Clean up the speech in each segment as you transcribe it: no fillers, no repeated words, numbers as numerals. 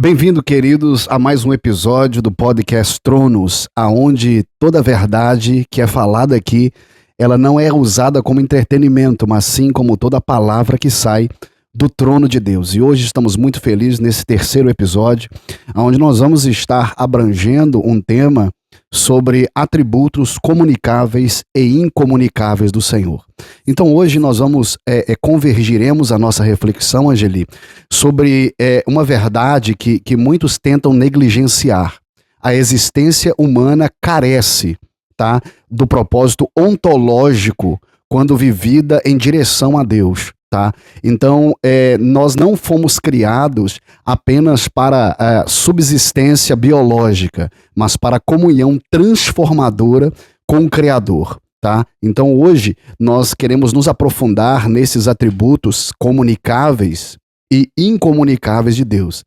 Bem-vindo, queridos, a mais um episódio do podcast Tronos, aonde toda a verdade que é falada aqui, ela não é usada como entretenimento, mas sim como toda a palavra que sai do trono de Deus. E hoje estamos muito felizes nesse terceiro episódio, onde nós vamos estar abrangendo um tema sobre atributos comunicáveis e incomunicáveis do Senhor. Então hoje nós vamos convergiremos a nossa reflexão, Angeli, sobre uma verdade que muitos tentam negligenciar. A existência humana carece, tá, do propósito ontológico quando vivida em direção a Deus. Tá? Então, nós não fomos criados apenas para subsistência biológica, mas para comunhão transformadora com o Criador. Tá? Então, hoje, nós queremos nos aprofundar nesses atributos comunicáveis e incomunicáveis de Deus.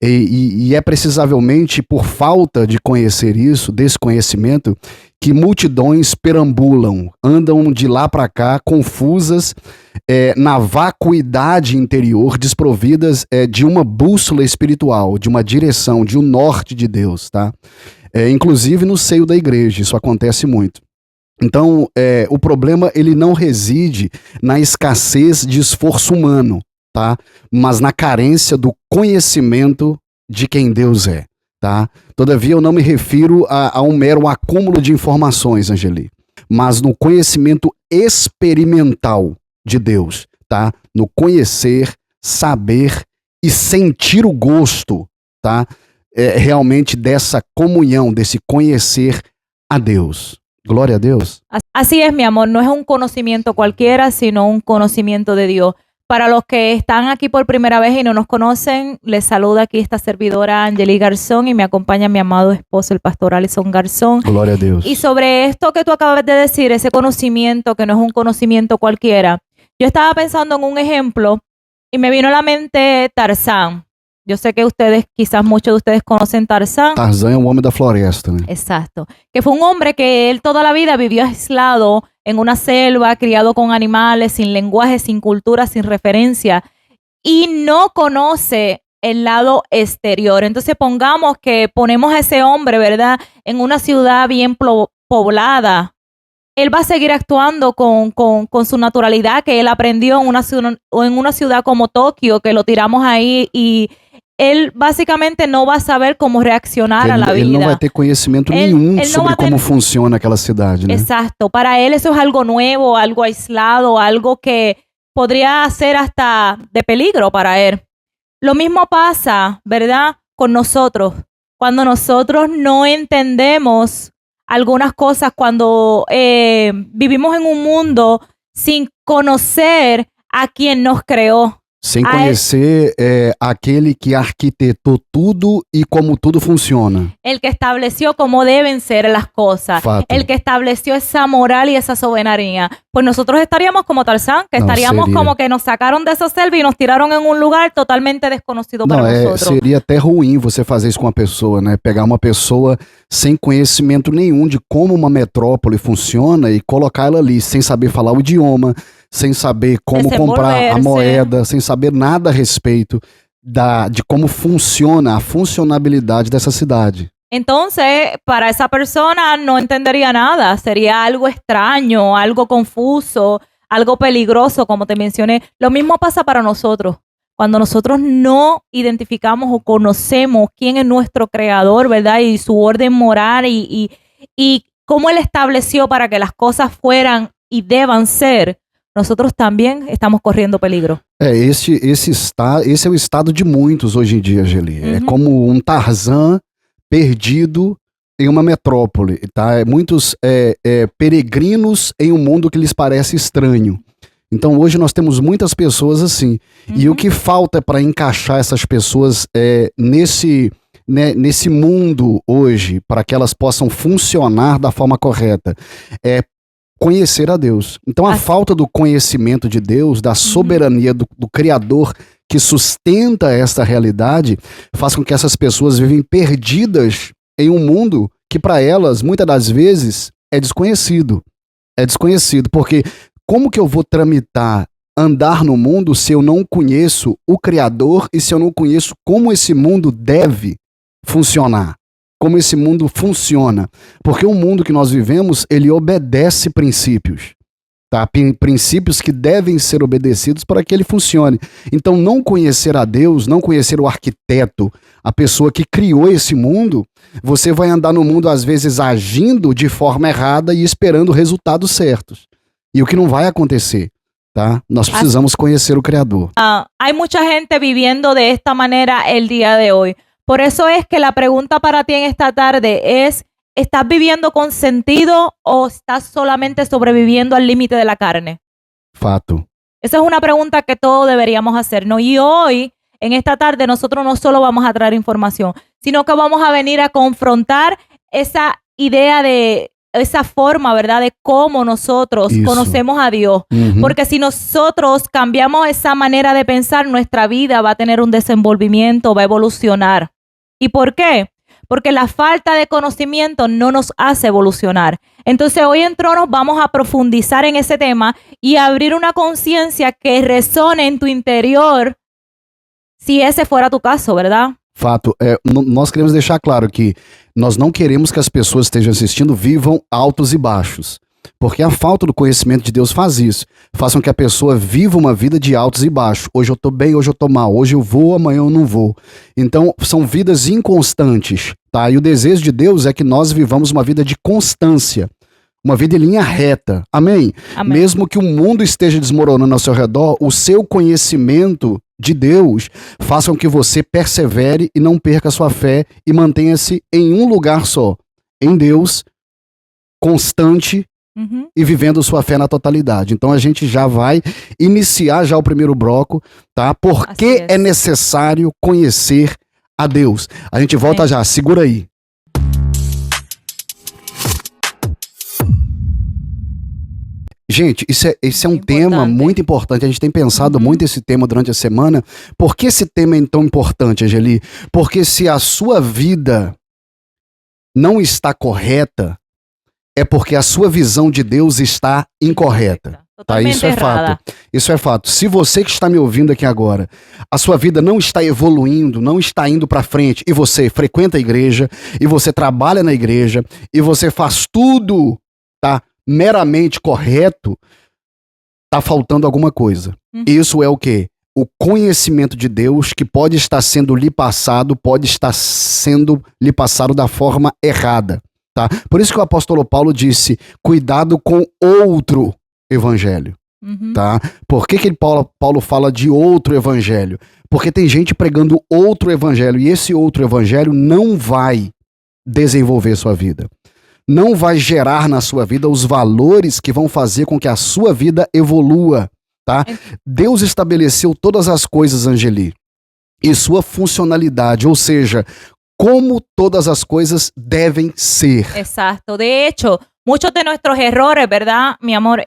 E é precisavelmente por falta de conhecer isso, desse conhecimento, que multidões perambulam, andam de lá para cá, confusas, na vacuidade interior, desprovidas de uma bússola espiritual, de uma direção, de um norte de Deus, tá? Inclusive no seio da igreja, isso acontece muito. Então, o problema ele não reside na escassez de esforço humano, tá? Mas na carência do conhecimento de quem Deus é. Tá? Todavia, eu não me refiro a um mero acúmulo de informações, Angeli, mas no conhecimento experimental de Deus, tá? No conhecer, saber e sentir o gosto, tá? Realmente dessa comunhão, desse conhecer a Deus. Glória a Deus. Así es, mi amor, no es un conocimiento cualquiera, sino un conocimiento de Dios. Para los que están aquí por primera vez y no nos conocen, les saluda aquí esta servidora Angeli Garzón y me acompaña mi amado esposo, el pastor Alison Garzón. Gloria a Dios. Y sobre esto que tú acabas de decir, ese conocimiento que no es un conocimiento cualquiera, yo estaba pensando en un ejemplo y me vino a la mente Tarzán. Yo sé que ustedes, quizás muchos de ustedes conocen Tarzán. Tarzán é um homem da floresta, né? Exacto. Que fue un hombre que él toda la vida vivió aislado en una selva, criado con animales, sin lenguaje, sin cultura, sin referencia, y no conoce el lado exterior. Entonces pongamos que ponemos a ese hombre, ¿verdad?, en una ciudad bien poblada. Él va a seguir actuando con su naturalidad que él aprendió en una ciudad como Tokio, que lo tiramos ahí y él básicamente no va a saber cómo reaccionar a la vida. Ele não vai ter conhecimento nenhum sobre como funciona aquela cidade, né? Exacto. Para él eso es algo nuevo, algo aislado, algo que podría ser hasta de peligro para él. Lo mismo pasa, ¿verdad?, con nosotros. Cuando nosotros no entendemos algunas cosas, cuando vivimos en un mundo sin conocer a quien nos creó. Sem conhecer aquele que arquitetou tudo e como tudo funciona. El que estableció cómo deben ser las cosas. Fato. El que estableció esa moral y esa soberanía. Pues nosotros estaríamos como Tarzán, que estaríamos como que nos sacaron de esa selva y nos tiraron en un lugar totalmente desconocido para nosotros. Seria até ruim você fazer isso com uma pessoa, né? Pegar uma pessoa sem conhecimento nenhum de como uma metrópole funciona e colocar ela ali, sem saber falar o idioma, sem saber como comprar a moeda, sem saber nada a respeito de como funciona, a funcionabilidade dessa cidade. Entonces, para esa persona no entendería nada, sería algo extraño, algo confuso, algo peligroso, como te mencioné. Lo mismo pasa para nosotros. Cuando nosotros no identificamos o conocemos quién es nuestro creador, ¿verdad? Y su orden moral y cómo él estableció para que las cosas fueran y deban ser, nosotros también estamos correndo peligro. Esse é o estado de muitos hoje em dia, Angeli. É como um Tarzan perdido em uma metrópole, tá? Muitos peregrinos em um mundo que lhes parece estranho. Então hoje nós temos muitas pessoas assim. E o que falta para encaixar essas pessoas nesse mundo hoje, para que elas possam funcionar da forma correta, é conhecer a Deus. Então a falta do conhecimento de Deus, da soberania do Criador que sustenta esta realidade, faz com que essas pessoas vivem perdidas em um mundo que para elas, muitas das vezes, é desconhecido. É desconhecido, porque como que eu vou tramitar andar no mundo se eu não conheço o Criador e se eu não conheço como esse mundo deve funcionar? Como esse mundo funciona? Porque o mundo que nós vivemos, ele obedece princípios. Tá? Princípios que devem ser obedecidos para que ele funcione. Então, não conhecer a Deus, não conhecer o arquiteto, a pessoa que criou esse mundo, você vai andar no mundo, às vezes, agindo de forma errada e esperando resultados certos. E o que não vai acontecer, tá? Nós precisamos conhecer o Criador. Hay mucha gente viviendo de esta manera el día de hoy. Por eso es que la pregunta para ti en esta tarde es: ¿estás viviendo con sentido o estás solamente sobreviviendo al límite de la carne? Fato. Esa es una pregunta que todos deberíamos hacernos. Y hoy, en esta tarde, nosotros no solo vamos a traer información, sino que vamos a venir a confrontar esa idea de esa forma, ¿verdad? De cómo nosotros conocemos a Dios. Porque si nosotros cambiamos esa manera de pensar, nuestra vida va a tener un desenvolvimiento, va a evolucionar. ¿Y por qué? Porque la falta de conocimiento no nos hace evolucionar. Entonces, hoy en Tronos vamos a profundizar en ese tema y abrir una conciencia que resone en tu interior, si ese fuera tu caso, ¿verdad? Fato. Nós queremos deixar claro que nós não queremos que as pessoas que estejam assistindo vivam altos e baixos. Porque a falta do conhecimento de Deus faz isso. Faz com que a pessoa viva uma vida de altos e baixos. Hoje eu tô bem, hoje eu tô mal. Hoje eu vou, amanhã eu não vou. Então, são vidas inconstantes, tá? E o desejo de Deus é que nós vivamos uma vida de constância. Uma vida em linha reta. Amém? Amém. Mesmo que o mundo esteja desmoronando ao seu redor, o seu conhecimento de Deus faça com que você persevere e não perca a sua fé e mantenha-se em um lugar só. Em Deus, constante, e vivendo sua fé na totalidade. Então a gente já vai iniciar já o primeiro bloco, tá? Por que é necessário conhecer a Deus? A gente volta já, segura aí. Gente, esse é um tema muito importante. A gente tem pensado muito esse tema durante a semana. Por que esse tema é tão importante, Angeli? Porque se a sua vida não está correta, é porque a sua visão de Deus está incorreta. Tá? Isso é fato. Isso é fato. Se você que está me ouvindo aqui agora, a sua vida não está evoluindo, não está indo para frente, e você frequenta a igreja, e você trabalha na igreja, e você faz tudo, tá, meramente correto, tá faltando alguma coisa. Isso é o quê? O conhecimento de Deus que pode estar sendo lhe passado da forma errada. Tá? Por isso que o apóstolo Paulo disse, cuidado com outro evangelho. Tá? Por que Paulo fala de outro evangelho? Porque tem gente pregando outro evangelho e esse outro evangelho não vai desenvolver sua vida. Não vai gerar na sua vida os valores que vão fazer com que a sua vida evolua. Tá? Deus estabeleceu todas as coisas, Angeli, e sua funcionalidade, ou seja, como todas as coisas devem ser. Exacto. De hecho, muchos de nuestros errores, ¿verdad, mi amor?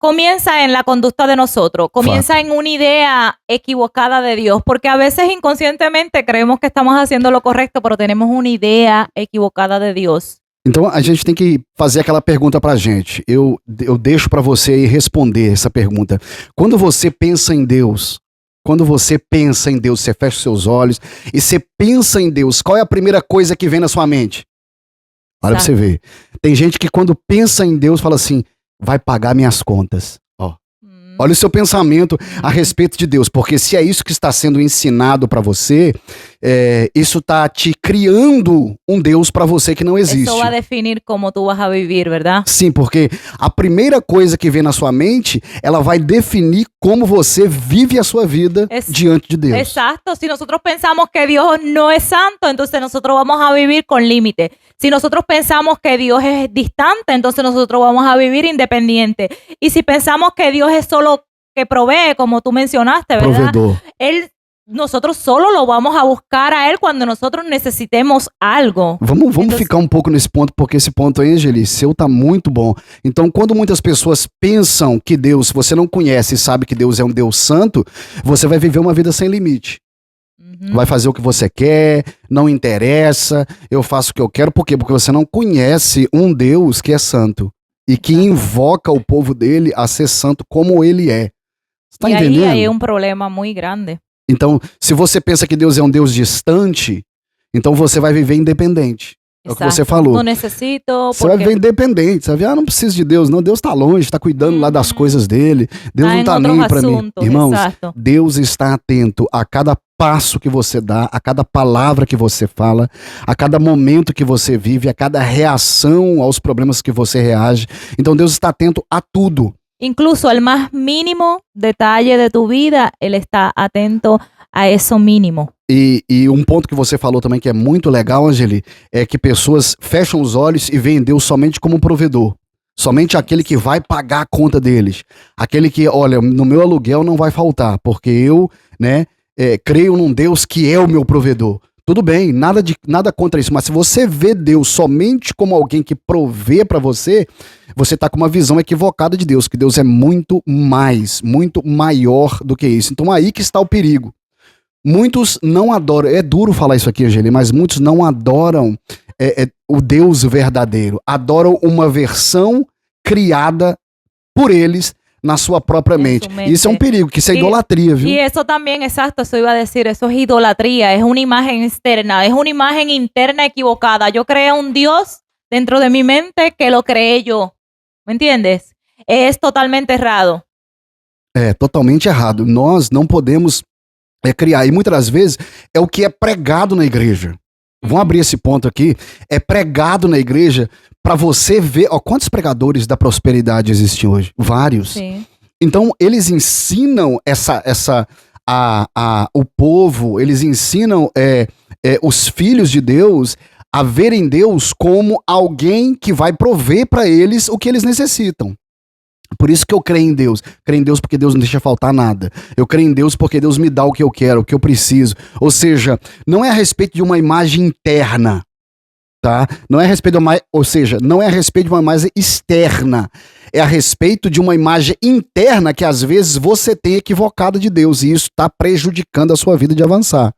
Comienza en la conducta de nosotros, comienza en una idea equivocada de Dios, porque a veces inconscientemente creemos que estamos haciendo lo correcto, pero tenemos una idea equivocada de Deus. Então a gente tem que fazer aquela pergunta pra gente. Eu deixo pra você aí responder essa pergunta. Quando você pensa em Deus, você fecha seus olhos e você pensa em Deus, qual é a primeira coisa que vem na sua mente? Olha pra você ver. Tem gente que quando pensa em Deus fala assim, vai pagar minhas contas. Ó. Olha o seu pensamento a respeito de Deus, porque se é isso que está sendo ensinado pra você, isso tá te criando um Deus pra você que não existe. Isso vai definir como tu vas a vivir, ¿verdad? Sim, porque a primeira coisa que vem na sua mente, ela vai definir como você vive a sua vida diante de Deus. Exacto. Si nosotros pensamos que Dios no es santo, entonces nosotros vamos a vivir con límite. Si nosotros pensamos que Dios es distante, entonces nosotros vamos a vivir independiente. Y si pensamos que Dios es solo que provee, como tú mencionaste, ¿verdad? Provedor. Nosotros solo lo vamos a buscar a Él cuando nosotros necesitemos algo. Vamos ficar um pouco nesse ponto, porque esse ponto aí, Angeli, seu tá muito bom. Então, quando muitas pessoas pensam que Deus, você não conhece e sabe que Deus é um Deus santo, você vai viver uma vida sem limite. Vai fazer o que você quer, não interessa, eu faço o que eu quero. Por quê? Porque você não conhece um Deus que é santo. e que invoca o povo dele a ser santo como ele é. Você tá Y entendendo? ahí hay un problema muy grande. Então, se você pensa que Deus é um Deus distante, então você vai viver independente. É o que você falou. No necesito, Você vai viver independente. Você vai ver, não preciso de Deus, não. Deus tá longe, tá cuidando lá das coisas dele. Deus não tá nem pra mim. Irmãos, Deus está atento a cada passo que você dá, a cada palavra que você fala, a cada momento que você vive, a cada reação aos problemas que você reage. Então Deus está atento a tudo. Incluso al más mínimo detalle de tu vida, Él está atento a eso mínimo. E um ponto que você falou também que é muito legal, Angeli, é que pessoas fecham os olhos e veem Deus somente como um provedor. Somente aquele que vai pagar a conta deles. Aquele que, olha, no meu aluguel não vai faltar, porque eu, né, creio num Deus que é o meu provedor. Tudo bem, nada contra isso, mas se você vê Deus somente como alguém que provê para você, você tá com uma visão equivocada de Deus, que Deus é muito mais, muito maior do que isso. Então aí que está o perigo. Muitos não adoram, é duro falar isso aqui, Angeli, mas muitos não adoram o Deus verdadeiro. Adoram uma versão criada por eles na sua própria mente. Isso é um perigo, que isso é idolatria, viu? Y eso también, exacto, eso iba a decir, eso es idolatría, es una imagen externa, es una imagen interna equivocada. Yo creé un Dios dentro de mi mente que lo creé yo, ¿me entiendes? Es totalmente errado. É, totalmente errado. Nós não podemos criar, e muitas vezes é o que é pregado na igreja. Vamos abrir esse ponto aqui. É pregado na igreja para você ver. Ó, quantos pregadores da prosperidade existem hoje? Vários. Sim. Então, eles ensinam o povo, eles ensinam os filhos de Deus a verem Deus como alguém que vai prover para eles o que eles necessitam. Por isso que eu creio em Deus. Creio em Deus porque Deus não deixa faltar nada. Eu creio em Deus porque Deus me dá o que eu quero, o que eu preciso. Ou seja, não é a respeito de uma imagem interna, tá? Não é a respeito não é a respeito de uma imagem externa. É a respeito de uma imagem interna que às vezes você tem equivocado de Deus e isso está prejudicando a sua vida de avançar.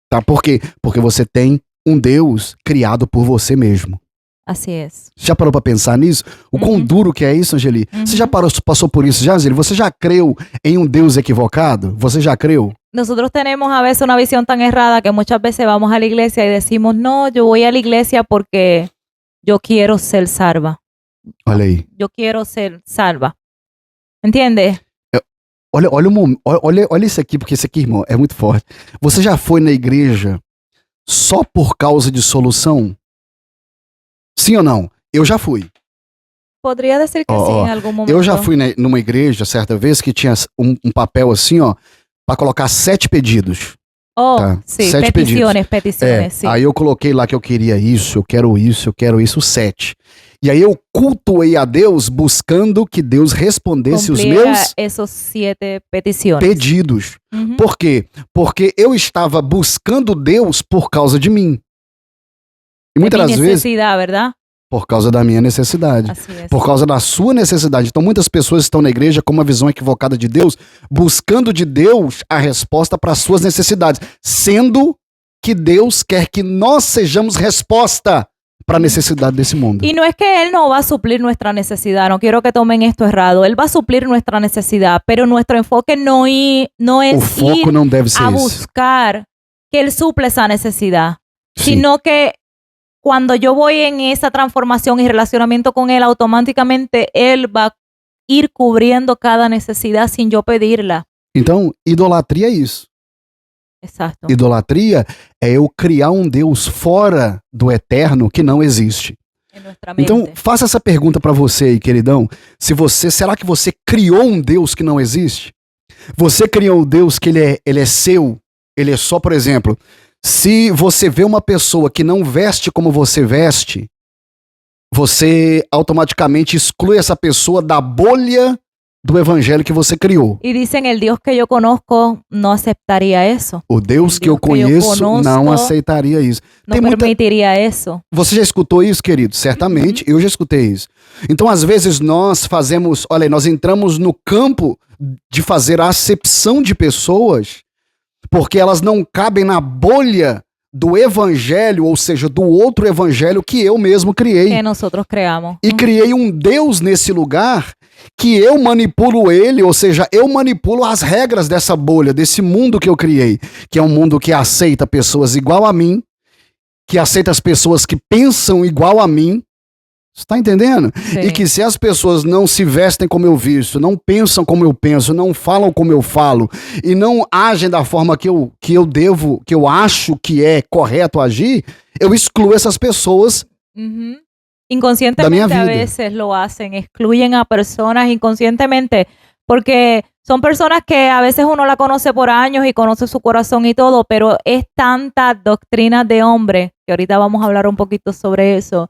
Tá? Por quê? Porque você tem um Deus criado por você mesmo. Así es. Já parou para pensar nisso? O quão duro que é isso, Angeli? Você já passou por isso já, Angeli? Você já creu em um Deus equivocado? Você já creu? Nosotros tenemos a veces una visión tan errada que muchas veces vamos a la iglesia y decimos, no, yo voy a la iglesia porque yo quiero ser salva. Olha aí. Yo quiero ser salva. ¿Entiendes? Olha isso aqui, porque isso aqui, irmão, é muito forte. Você já foi na igreja só por causa de solução? Sim ou não? Eu já fui. Podría decir que sí en algún momento. Eu já fui numa igreja certa vez que tinha um papel assim, ó, para colocar 7 pedidos. Tá? Sí, 7 peticiones, sí. Aí eu coloquei lá que eu queria isso, eu quero isso, 7. E aí eu cultuei a Deus buscando que Deus respondesse os meus esos 7 peticiones. pedidos. Por quê? Porque eu estava buscando Deus por causa de mim. E muitas vezes, ¿verdad? por causa da minha necessidade, por causa da sua necessidade. Então muitas pessoas estão na igreja com uma visão equivocada de Deus, buscando de Deus a resposta para as suas necessidades, sendo que Deus quer que nós sejamos resposta para a necessidade desse mundo. Y no es que Él no va a suplir nuestra necesidad, no quiero que tomen esto errado, Él va a suplir nuestra necesidad, pero nuestro enfoque no es O foco não deve ser a esse. buscar que Él suple esa necesidad, Sim. sino que cuando yo voy en esa transformación y relacionamiento con Él, automáticamente Él va a ir cubriendo cada necesidad sin yo pedirla. Então, idolatria é isso. Exacto. Idolatria é eu criar um Deus fora do eterno que não existe. En nuestra mente. Então, faça essa pergunta para você aí, queridão. Será que você criou um Deus que não existe? Você criou um Deus que ele é seu? Ele é só, por exemplo, se você vê uma pessoa que não veste como você veste, você automaticamente exclui essa pessoa da bolha do evangelho que você criou. Y dicen, el Dios que yo conozco no aceptaría eso. O Deus que eu conheço não aceitaria isso. No permitiría eso. Você já escutou isso, querido? Certamente, eu já escutei isso. Então, às vezes, nós entramos no campo de fazer a acepção de pessoas porque elas não cabem na bolha do evangelho, ou seja, do outro evangelho que eu mesmo criei. que nosotros creamos. E criei um Deus nesse lugar que eu manipulo ele, ou seja, eu manipulo as regras dessa bolha, desse mundo que eu criei, que é um mundo que aceita pessoas igual a mim, que aceita as pessoas que pensam igual a mim. Você tá entendendo? Sí. E que se as pessoas não se vestem como eu visto, não pensam como eu penso, não falam como eu falo e não agem da forma que eu acho que é correto agir, eu excluo essas pessoas. Ujú. Da Inconscientemente minha a vida. veces lo hacen, excluyen a personas inconscientemente, porque son personas que a veces uno la conoce por años y conoce su corazón y todo, pero es tanta doctrina de hombre, que ahorita vamos a hablar un poquito sobre eso,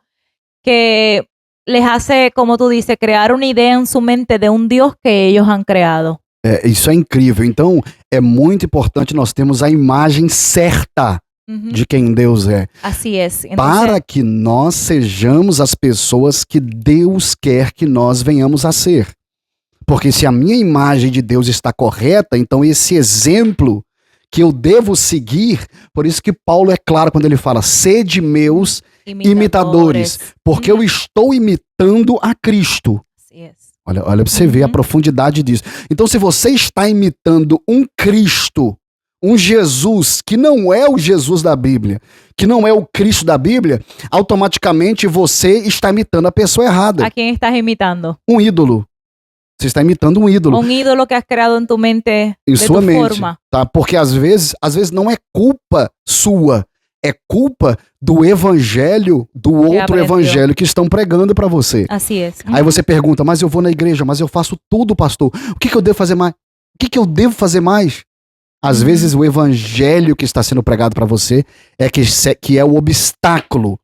que les hace, como tú dices, crear una idea en su mente de un Dios que ellos han creado. Isso é incrível. Então, é muito importante nós termos a imagem certa Ujú. de quem Deus é, Así es. Entonces, para que nós sejamos as pessoas que Deus quer que nós venhamos a ser. Porque se a minha imagem de Deus está correta, então esse exemplo que eu devo seguir, por isso que Paulo é claro quando ele fala, sede meus imitadores, porque eu estou imitando a Cristo. Así es. Olha para você ver a profundidade disso. Então, se você está imitando um Cristo, um Jesus que não é o Jesus da Bíblia, que não é o Cristo da Bíblia, automaticamente você está imitando a pessoa errada. ¿A quién estás imitando? Um ídolo. Você está imitando um ídolo Un ídolo que has creado en tu mente em de sua tu mente, forma. tá? Porque às vezes não é culpa sua, é culpa do evangelho, do outro aprendeu. evangelho que estão pregando para você. Así es. Aí você pergunta, mas eu vou na igreja, mas eu faço tudo, pastor. O que eu devo fazer mais? O que eu devo fazer mais? Às vezes o evangelho que está sendo pregado para você é que é o obstáculo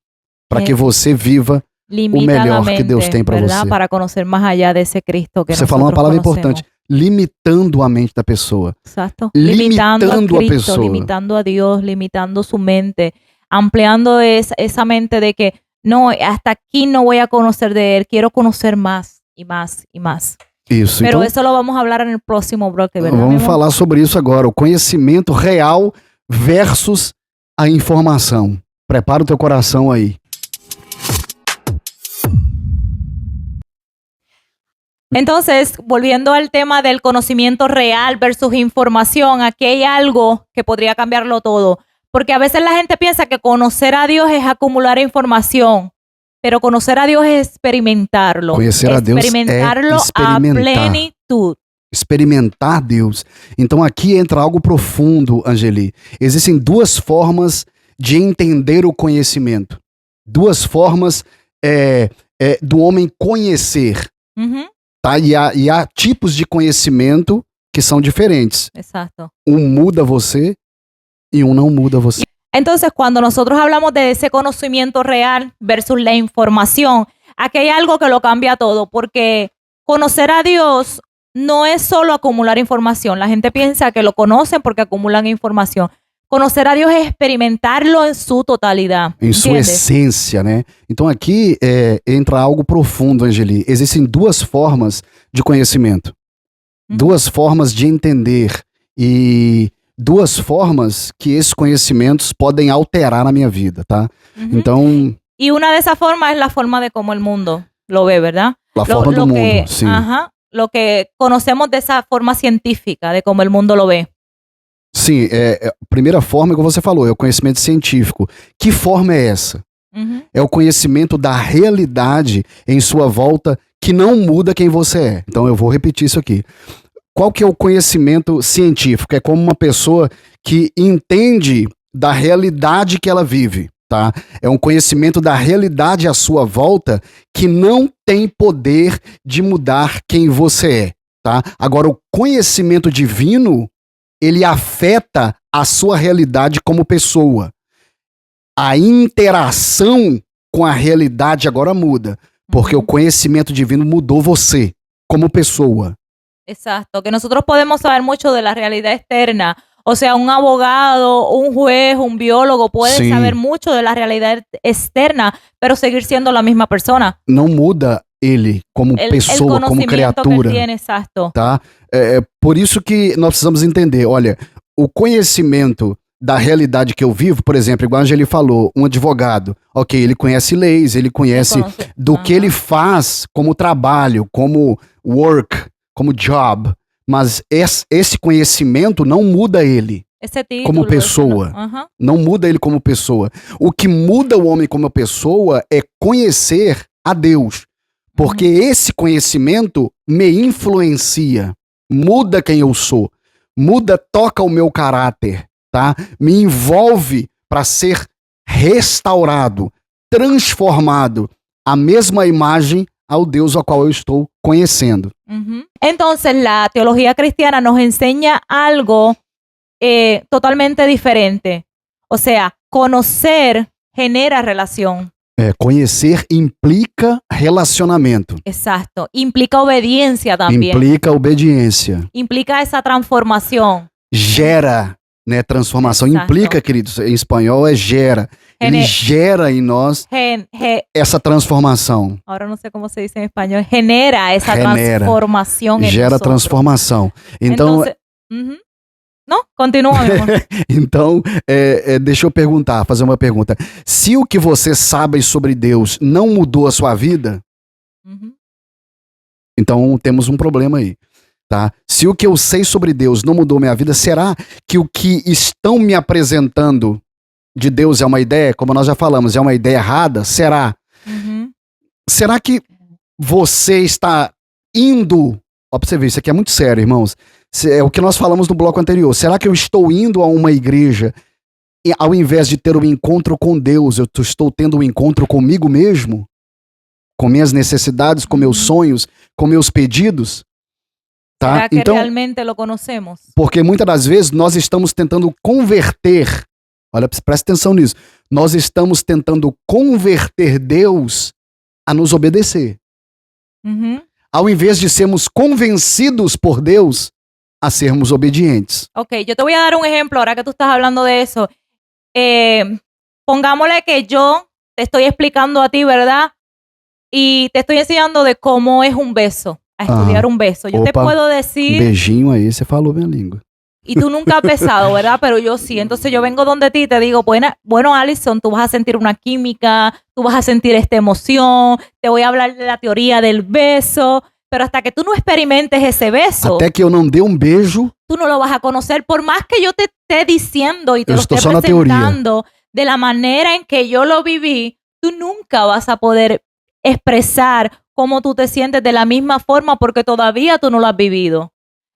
para que você viva Limitadamente, que Deus tem para ¿verdad? você. Para conocer más allá de ese Cristo que Você falou uma nosotros palavra conocemos. importante, limitando a mente da pessoa. Exacto. Limitando a Cristo, pessoa. limitando a Dios, limitando su mente, ampliando esa mente de que no, hasta aquí no voy a conocer de Él, quiero conocer más y más y más. Isso. Pero Então, eso lo vamos a hablar en el próximo bloque, ¿verdad? mi vamos amor? falar sobre isso agora, o conhecimento real versus a informação. Prepara o teu coração aí. Entonces, volviendo al tema del conocimiento real versus información, aquí hay algo que podría cambiarlo todo. Porque a veces la gente piensa que conocer a Dios es acumular información, pero conocer a Dios es experimentarlo. Conhecer a Deus é experimentarlo a experimentar. plenitud. Experimentar Deus. Então aqui entra algo profundo, Angeli. Existem duas formas de entender o conhecimento. Duas formas do homem conhecer. Ujú. Tá? E há tipos de conhecimento que são diferentes. Exacto. Um muda você e um não muda você. Entonces, cuando nosotros hablamos de ese conocimiento real versus la información, aquí hay algo que lo cambia todo, porque conocer a Dios no es solo acumular información. La gente piensa que lo conocen porque acumulan información. Conocer a Dios es experimentarlo en su totalidad. Em sua ¿Entiendes? essência, né? Então aqui entra algo profundo, Angeli. Existem duas formas de conhecimento. Duas formas de entender. E duas formas que esses conhecimentos podem alterar na minha vida, tá? Ujú. Então, Y una de esas formas es la forma de cómo el mundo lo ve, ¿verdad? a forma do mundo, sim. Ajá, lo que conocemos de esa forma científica, de cómo el mundo lo ve. Sim, a primeira forma que você falou, é o conhecimento científico. Que forma é essa? Ujú. É o conhecimento da realidade em sua volta que não muda quem você é. Então eu vou repetir isso aqui. Qual que é o conhecimento científico? É como uma pessoa que entende da realidade que ela vive, tá? É um conhecimento da realidade à sua volta que não tem poder de mudar quem você é, tá? Agora, o conhecimento divino, ele afeta a sua realidade como pessoa. A interação com a realidade agora muda, porque o conhecimento divino mudou você como pessoa. Exacto, que nosotros podemos saber mucho de la realidad externa. O sea, un abogado, un juez, un biólogo puede Sí. saber mucho de la realidad externa, pero seguir siendo la misma persona. Não muda ele como El pessoa, como conocimiento que él criatura, tiene, exacto. tá? Por isso que nós precisamos entender, olha, o conhecimento da realidade que eu vivo, por exemplo, igual a Angeli falou, um advogado, ok, ele conhece leis, ele conhece do que ele faz como trabalho, como work, como job, mas esse conhecimento não muda ele como pessoa. Não muda ele como pessoa. O que muda o homem como pessoa é conhecer a Deus, porque esse conhecimento me influencia, muda quem eu sou, toca o meu caráter, tá? Me envolve para ser restaurado, transformado à mesma imagem ao Deus ao qual eu estou conhecendo. Entonces, la teología cristiana nos enseña algo totalmente diferente. O sea, conocer genera relación. Conhecer implica relacionamento. Exacto. Implica obediencia también. Implica obediência. Implica esa transformación. Gera, né, transformação. Exato. Implica, queridos, em espanhol é gera. Ele gera em nós essa transformação. Ahora no sé cómo se dice en español. Genera esa transformación en gera nosotros. Transformação. Então, não? Continua, meu amor. Então, deixa eu fazer uma pergunta. Se o que você sabe sobre Deus não mudou a sua vida, então temos um problema aí, tá? Se o que eu sei sobre Deus não mudou minha vida, será que o que estão me apresentando de Deus é uma ideia, como nós já falamos, é uma ideia errada? Será? Será que você está indo... Ó, pra você ver, isso aqui é muito sério, irmãos. É o que nós falamos no bloco anterior. Será que eu estou indo a uma igreja e ao invés de ter um encontro com Deus, eu estou tendo um encontro comigo mesmo? Com minhas necessidades, com meus sonhos, com meus pedidos? Tá? Será que então, realmente lo conocemos? Porque muitas das vezes nós estamos tentando converter, olha, presta atenção nisso, nós estamos tentando converter Deus a nos obedecer. Ao invés de sermos convencidos por Deus a sermos obedientes. Ok, yo te voy a dar un ejemplo ahora que tú estás hablando de eso. Pongámosle que yo te estoy explicando a ti, ¿verdad? Y te estoy enseñando de cómo es un beso, a estudiar un beso. Yo te puedo decir... Beijinho aí, você falou minha língua. Y tú nunca has besado, ¿verdad? Pero yo sí. Entonces yo vengo donde ti y te digo, bueno, Alison, tú vas a sentir una química, tú vas a sentir esta emoción, te voy a hablar de la teoría del beso, pero hasta que tú no experimentes ese beso... Até que eu não dê um beijo... Tú no lo vas a conocer, por más que yo te esté diciendo y te lo esté presentando de la manera en que yo lo viví, tú nunca vas a poder expresar cómo tú te sientes de la misma forma porque todavía tú no lo has vivido.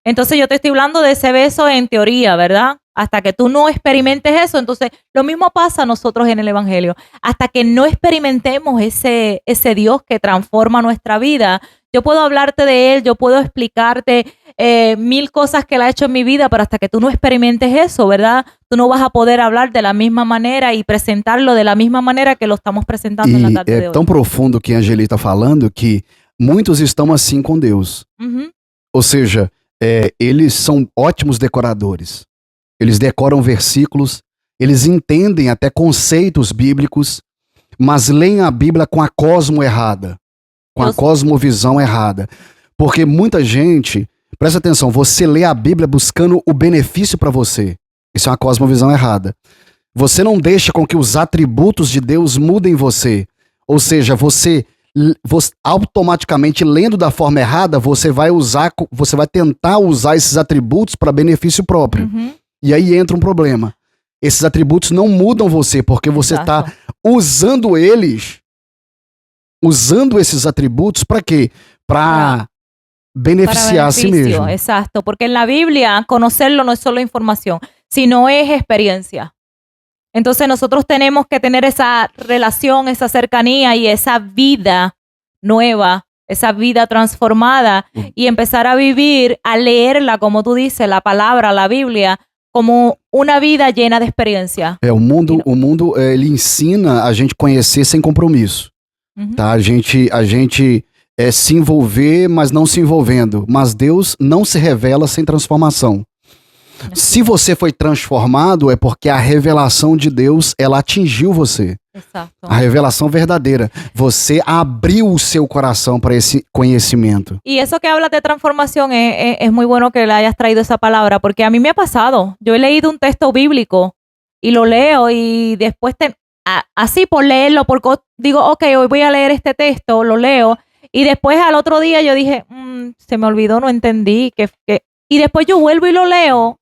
Entonces yo te estoy hablando de ese beso en teoría, ¿verdad? Hasta que tú no experimentes eso. Entonces lo mismo pasa a nosotros en el Evangelio. Hasta que no experimentemos ese Dios que transforma nuestra vida. Yo puedo hablarte de Él, yo puedo explicarte 1000 cosas que Él ha hecho en mi vida, pero hasta que tú no experimentes eso, ¿verdad? Tú no vas a poder hablar de la misma manera y presentarlo de la misma manera que lo estamos presentando en la tarde de hoy. É tão profundo que a Angeli está falando que muitos estão assim com Deus. Ou seja, eles são ótimos decoradores. Eles decoram versículos, eles entendem até conceitos bíblicos, mas leem a Bíblia com a cosmo errada, com a cosmovisão errada. Porque muita gente, presta atenção, você lê a Bíblia buscando o benefício para você. Isso é uma cosmovisão errada. Você não deixa com que os atributos de Deus mudem você. Ou seja, você automaticamente lendo da forma errada, você vai tentar usar esses atributos para benefício próprio. E aí entra um problema. Esses atributos não mudam você, porque você está usando esses atributos para quê? Para beneficiar a si mesmo. Exacto, porque en la Biblia conocerlo no es solo información, sino es experiencia. Entonces nosotros tenemos que tener esa relación, esa cercanía y esa vida nueva, esa vida transformada y empezar a vivir, a leerla, como tú dices, la palabra, la Biblia, como uma vida llena de experiência. O mundo ele ensina a gente conhecer sem compromisso. Tá? A gente se envolver, mas não se envolvendo. Mas Deus não se revela sem transformação. Se você foi transformado, é porque a revelação de Deus, ela atingiu você. Exato. A revelação verdadeira. Você abriu o seu coração para esse conhecimento. Y eso que hablas de transformación es muy bueno que le hayas traído esa palabra, porque a mí me ha pasado. Yo he leído un texto bíblico y lo leo y después así por leerlo, porque digo, ok, hoy voy a leer este texto, lo leo y después al otro día yo dije, se me olvidó, no entendí, y después yo vuelvo y lo leo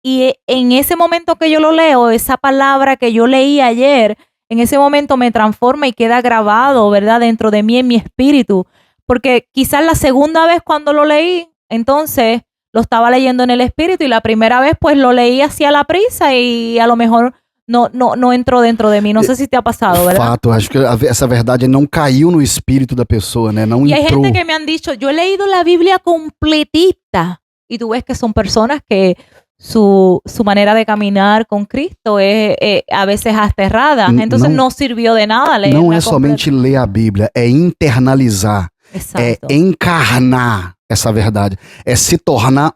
y en ese momento que yo lo leo, esa palabra que yo leí ayer, en ese momento me transforma y queda grabado, ¿verdad? Dentro de mí, en mi espíritu, porque quizás la segunda vez cuando lo leí, entonces lo estaba leyendo en el espíritu y la primera vez pues lo leí así a la prisa y a lo mejor não entrou dentro de mim. Não sei se te ha passado, ¿verdad? Fato, acho que essa verdade não caiu no espírito da pessoa, né? Não y hay entrou. gente que me han dicho, yo he leído la Biblia completita y tú ves que son personas que su manera de caminar con Cristo es a veces hasta errada. Entonces no sirvió de nada leerla Não é somente ler a Bíblia, é internalizar, Exato. é encarnar essa verdade, é se tornar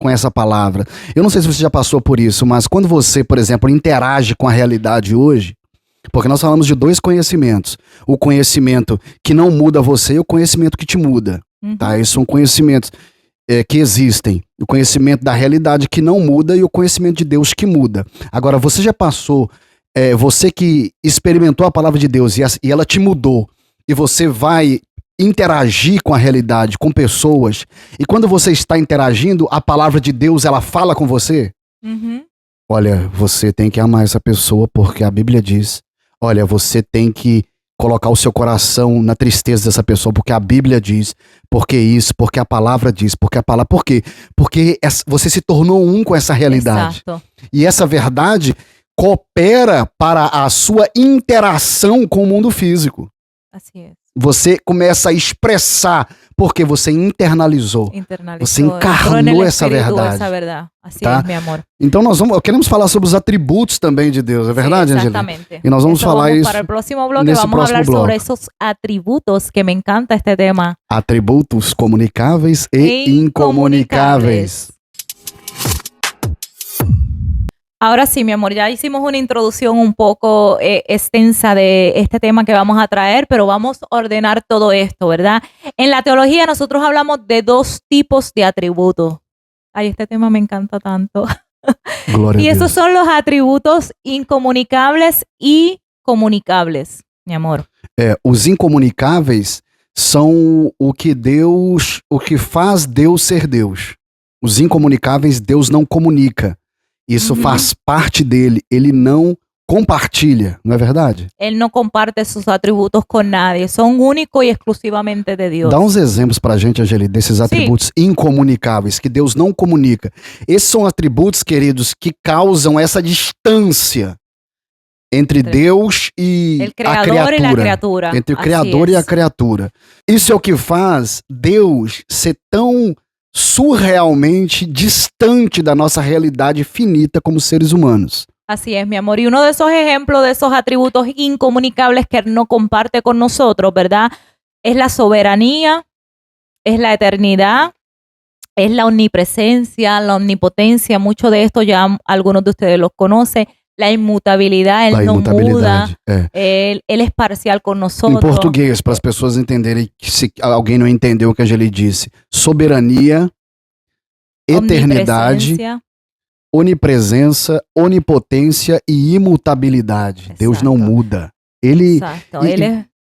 com essa palavra. Eu não sei se você já passou por isso, mas quando você, por exemplo, interage com a realidade hoje, porque nós falamos de dois conhecimentos, o conhecimento que não muda você e o conhecimento que te muda, tá? Esses são conhecimentos que existem, o conhecimento da realidade que não muda e o conhecimento de Deus que muda. Agora, você já passou, você que experimentou a palavra de Deus e ela te mudou, e você vai interagir com a realidade, com pessoas, e quando você está interagindo, a palavra de Deus, ela fala com você? Olha, você tem que amar essa pessoa porque a Bíblia diz. Olha, você tem que colocar o seu coração na tristeza dessa pessoa porque a Bíblia diz. Porque isso, porque a palavra diz, porque a palavra... Por quê? Porque você se tornou com essa realidade. Exato. E essa verdade coopera para a sua interação com o mundo físico. Así es. Você começa a expressar porque você internalizou. Você encarnou essa verdade. Así tá? es, mi amor. Então queremos falar sobre os atributos também de Deus, é verdade, Angeli? Exatamente. E nós vamos falar isso para el próximo bloque, nesse vamos a próximo hablar bloco. sobre esos atributos, que me encanta este tema. Atributos comunicáveis e incomunicáveis. Ahora sí, mi amor, ya hicimos una introducción un poco extensa de este tema que vamos a traer, pero vamos a ordenar todo esto, ¿verdad? En la teología nosotros hablamos de dos tipos de atributos. Ay, este tema me encanta tanto. Glória Y a esos Deus. son los atributos incomunicables y comunicables, mi amor. Os incomunicáveis são o que faz Deus ser Deus. Os incomunicáveis, Deus não comunica. Isso faz parte dele, ele não compartilha, não é verdade? Él no comparte sus atributos con nadie, son únicos y exclusivamente de Dios. Dá uns exemplos pra gente, Angeli, desses atributos incomunicáveis, que Deus não comunica. Esses são atributos, queridos, que causam essa distância entre Deus e El a creador y la criatura. criatura. Entre o Así Criador e a es. criatura. Isso é o que faz Deus ser tão surrealmente distante da nossa realidade finita como seres humanos. Así es, mi amor. Y uno de esos ejemplos de esos atributos incomunicables que Él no comparte con nosotros, ¿verdad? Es la soberanía, es la eternidad, es la omnipresencia, la omnipotencia. Mucho de esto ya algunos de ustedes los conocen. La inmutabilidad, Él no muda. Él es parcial con nosotros. Em português, para as pessoas entenderem, se alguém não entendeu o que a Angeli disse. Soberania, eternidade, onipresença, onipotência e imutabilidade. Exato. Deus não muda. Ele Exacto.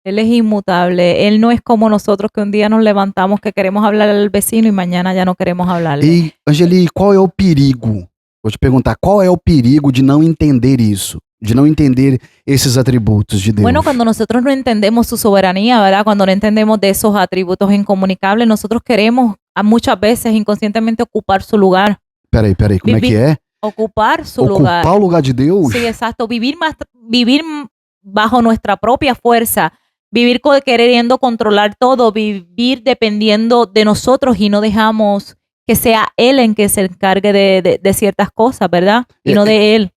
Él es inmutable. Él no es como nosotros que un día nos levantamos que queremos hablar al vecino y mañana ya no queremos hablarle. E, Angeli, qual é o perigo? Vou te perguntar, qual é o perigo de não entender isso? De não entender esses atributos de Deus? Bueno, cuando nosotros no entendemos su soberanía, ¿verdad? Cuando no entendemos de esos atributos incomunicables, nosotros queremos muchas veces inconscientemente ocupar su lugar. Peraí, como é que é? Ocupar su lugar. Ocupar o lugar de Deus? Sí, exacto. Vivir bajo nuestra propia fuerza. Vivir queriendo controlar todo. Vivir dependiendo de nosotros y no dejamos que sea Él en que se encargue de ciertas cosas, ¿verdad? Y no de Él.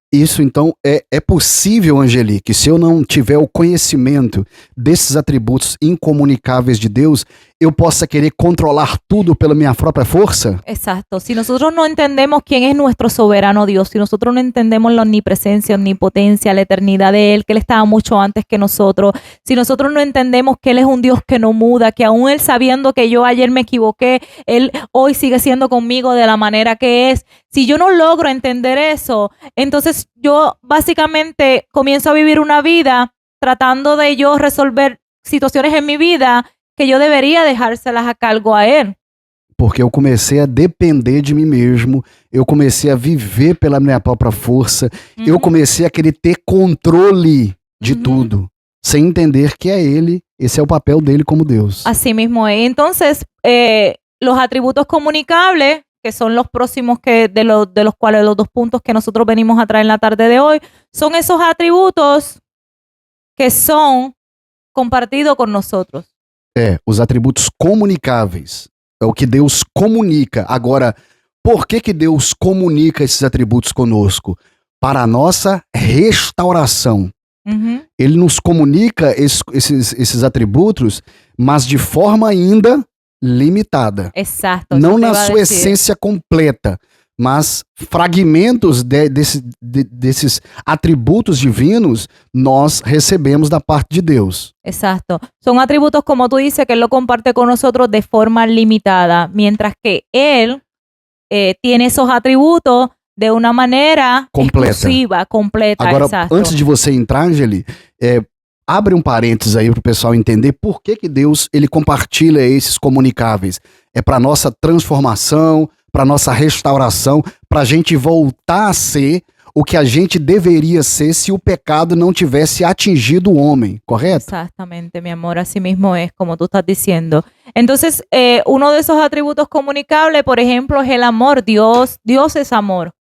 Isso, então, é possível, Angeli, que se eu não tiver o conhecimento desses atributos incomunicáveis de Deus, eu possa querer controlar tudo pela minha própria força? Exacto. Si nosotros no entendemos quién es nuestro soberano Dios, si nosotros no entendemos la omnipresencia, omnipotencia, la eternidad de Él, que Él estaba mucho antes que nosotros, si nosotros no entendemos que Él es un Dios que no muda, que aún Él sabiendo que yo ayer me equivoqué, Él hoy sigue siendo conmigo de la manera que es, si yo no logro entender eso, entonces yo básicamente comienzo a vivir una vida tratando de yo resolver situaciones en mi vida que yo debería dejárselas a cargo a Él. Porque eu comecei a depender de mim mesmo, eu comecei a viver pela minha própria força, eu comecei a querer ter controle de tudo, sem entender que é Ele, esse é o papel dele como Deus. Así mismo es. Entonces, los atributos comunicables, que son los próximos de los cuales los 2 puntos que nosotros venimos a traer en la tarde de hoy, son esos atributos que son compartidos con nosotros. Os atributos comunicáveis. É o que Deus comunica. Agora, por que Deus comunica esses atributos conosco? Para a nossa restauração. Ele nos comunica esses atributos, mas de forma ainda limitada. Exacto. Não na sua essência completa, mas fragmentos desses atributos divinos nós recebemos da parte de Deus. Exacto. Son atributos, como tú dices, que Él lo comparte con nosotros de forma limitada, mientras que Él tiene esos atributos de una manera completa. Exclusiva, completa. Agora, exacto. Antes de você entrar, Angeli, abre um parênteses aí para o pessoal entender por que Deus ele compartilha esses comunicáveis. É para nossa transformação, para nossa restauração, para a gente voltar a ser o que a gente deveria ser se o pecado não tivesse atingido o homem, correto? Exactamente, mi amor, así mismo es, como tú estás diciendo. Entonces, uno de esos atributos comunicables, por ejemplo, es el amor. Dios es amor.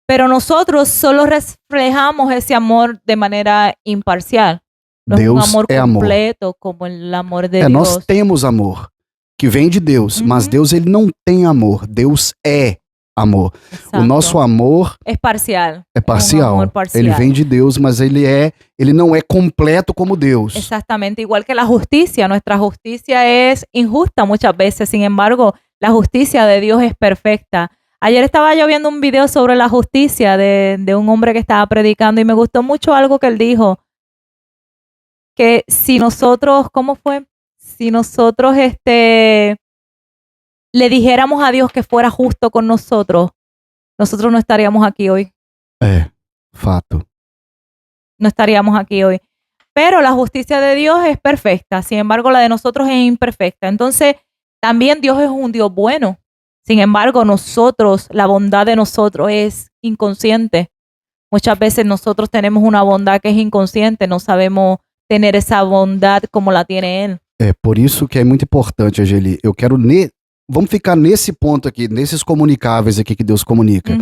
Pero nosotros solo reflejamos ese amor de manera imparcial. No Deus es un amor é completo amor. como el amor de Dios. Nós temos amor, que vem de Deus, mas Deus ele não tem amor, Deus é amor. Exacto. O nosso amor es parcial. é parcial. Un amor parcial. Ele vem de Deus, mas ele não é completo como Deus. Exactamente, igual que la justicia. Nuestra justicia es injusta muchas veces, sin embargo, la justicia de Dios es perfecta. Ayer estaba yo viendo un video sobre la justicia de un hombre que estaba predicando y me gustó mucho algo que él dijo, que si nosotros, ¿cómo fue? Si nosotros le dijéramos a Dios que fuera justo con nosotros no estaríamos aquí hoy. Fato. No estaríamos aquí hoy. Pero la justicia de Dios es perfecta, sin embargo la de nosotros es imperfecta. Entonces, también Dios es un Dios bueno. Sin embargo, la bondad de nosotros es inconsciente. Muchas veces nosotros tenemos una bondad que es inconsciente, no sabemos tener esa bondad como la tiene Él. Por isso que é muito importante, Angeli. Eu quero vamos ficar nesse ponto aqui, nesses comunicáveis aqui que Deus comunica.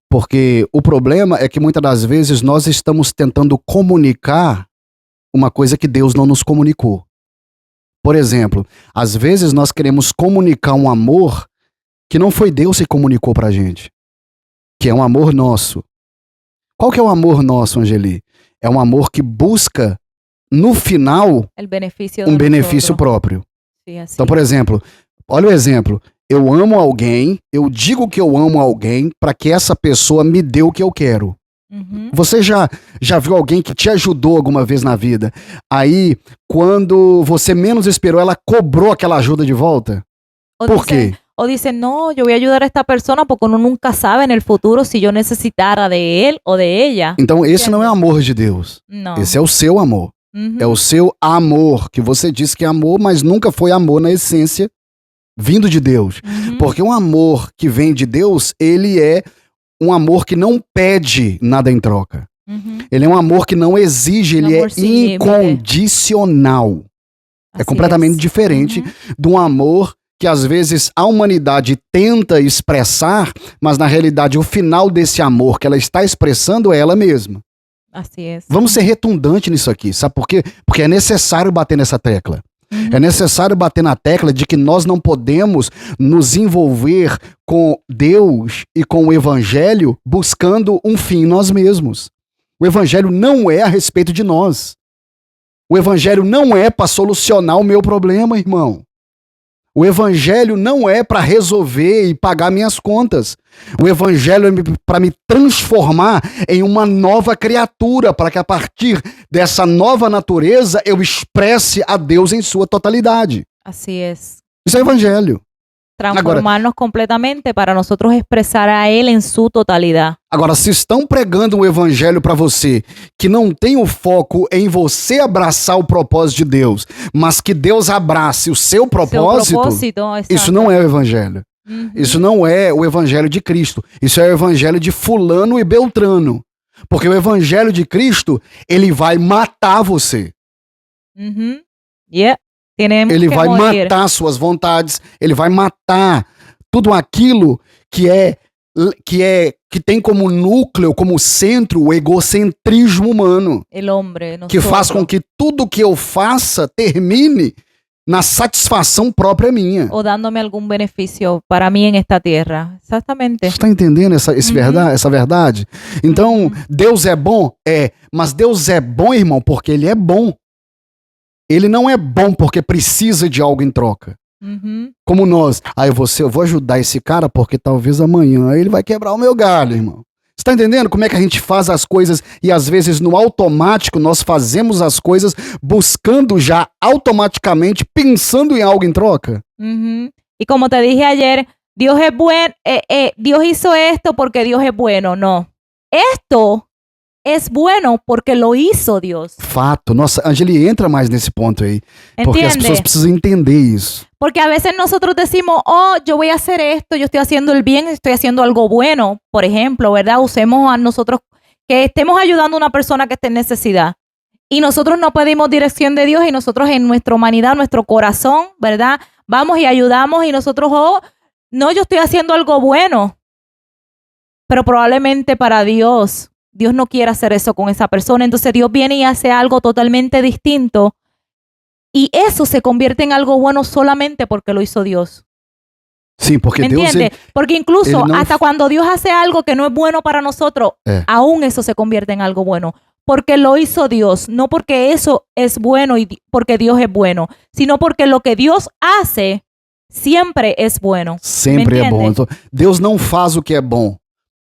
Porque o problema é que muitas das vezes nós estamos tentando comunicar uma coisa que Deus não nos comunicou. Por exemplo, às vezes nós queremos comunicar um amor que não foi Deus que comunicou pra gente, que é um amor nosso. Qual que é o amor nosso, Angeli? É um amor que busca, no final, um benefício próprio. Sí, así. Então, por exemplo, olha o exemplo. Eu amo alguém, eu digo que eu amo alguém para que essa pessoa me dê o que eu quero. Você já viu alguém que te ajudou alguma vez na vida? Aí, quando você menos esperou, ela cobrou aquela ajuda de volta? Por quê? O dicen, no, yo voy a ayudar a esta persona porque uno nunca sabe en el futuro si yo necesitara de él o de ella. Então esse não é amor de Deus. Não. Esse é o seu amor. É o seu amor, que você diz que é amor, mas nunca foi amor na essência vindo de Deus. Porque um amor que vem de Deus, ele é um amor que não pede nada em troca. Ele é um amor que não exige, ele é incondicional. É completamente diferente de um amor que às vezes a humanidade tenta expressar, mas na realidade o final desse amor que ela está expressando é ela mesma. Assim é. Vamos ser redundante nisso aqui, sabe por quê? Porque é necessário bater nessa tecla. É necessário bater na tecla de que nós não podemos nos envolver com Deus e com o Evangelho buscando um fim em nós mesmos. O Evangelho não é a respeito de nós. O Evangelho não é para solucionar o meu problema, irmão. O evangelho não é para resolver e pagar minhas contas. O evangelho é para me transformar em uma nova criatura, para que a partir dessa nova natureza eu expresse a Deus em sua totalidade. Así es. Isso é evangelho. Transformarnos completamente para nosotros expresar a Él en su totalidad. Agora, se estão pregando um evangelho para você que não tem o foco em você abraçar o propósito de Deus, mas que Deus abrace o seu propósito, isso não é o evangelho. Isso não é o evangelho de Cristo. Isso é o evangelho de fulano e beltrano. Porque o evangelho de Cristo, ele vai matar você. Ele vai matar suas vontades, ele vai matar tudo aquilo que tem como núcleo, como centro, o egocentrismo humano. Que faz com que tudo que eu faça termine na satisfação própria minha. Ou dando-me algum benefício para mim em esta terra. Exatamente. Você está entendendo essa verdade? Então, Deus é bom? É. Mas Deus é bom, irmão, porque ele é bom. Ele não é bom porque precisa de algo em troca. Como nós. Eu vou ajudar esse cara porque talvez amanhã ele vai quebrar o meu galho, irmão. Você tá entendendo como é que a gente faz as coisas e às vezes no automático nós fazemos as coisas buscando já automaticamente, pensando em algo em troca? E como te dije ayer, Dios es bueno, Dios hizo esto porque Dios es bueno. No. Esto es bueno porque lo hizo Dios. Fato. Nossa, Angeli, entra mais nesse ponto aí. Porque as pessoas precisam entender isso. Porque a veces nosotros decimos, yo voy a hacer esto, yo estoy haciendo el bien, estoy haciendo algo bueno. Por ejemplo, ¿verdad? Usemos a nosotros que estemos ayudando a una persona que esté en necesidad. Y nosotros no pedimos dirección de Dios y nosotros en nuestra humanidad, nuestro corazón, ¿verdad? Vamos y ayudamos y nosotros, no, yo estoy haciendo algo bueno. Pero probablemente para Dios no quiere hacer eso con esa persona. Entonces Dios viene y hace algo totalmente distinto. Y eso se convierte en algo bueno solamente porque lo hizo Dios. Sí, porque Dios... Porque incluso hasta cuando Dios hace algo que no es bueno para nosotros, aún eso se convierte en algo bueno. Porque lo hizo Dios, no porque eso es bueno y porque Dios es bueno, sino porque lo que Dios hace siempre es bueno. Sempre é bom. Então, Deus não faz o que é bom.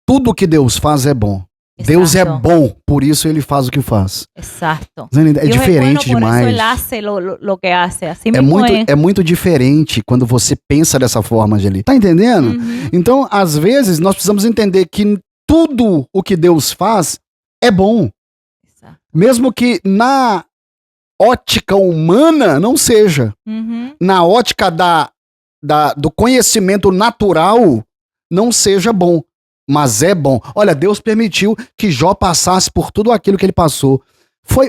Tudo que Deus faz é bom. Exacto. Deus é bom, por isso ele faz o que faz. Exato. É diferente demais. Por isso ele hace lo que hace. Assim mesmo é muito diferente quando você pensa dessa forma, Angeli. Tá entendendo? Então, às vezes, nós precisamos entender que tudo o que Deus faz é bom. Exato. Mesmo que na ótica humana não seja. Na ótica do conhecimento natural não seja bom. Mas é bom. Olha, Deus permitiu que Jó passasse por tudo aquilo que ele passou.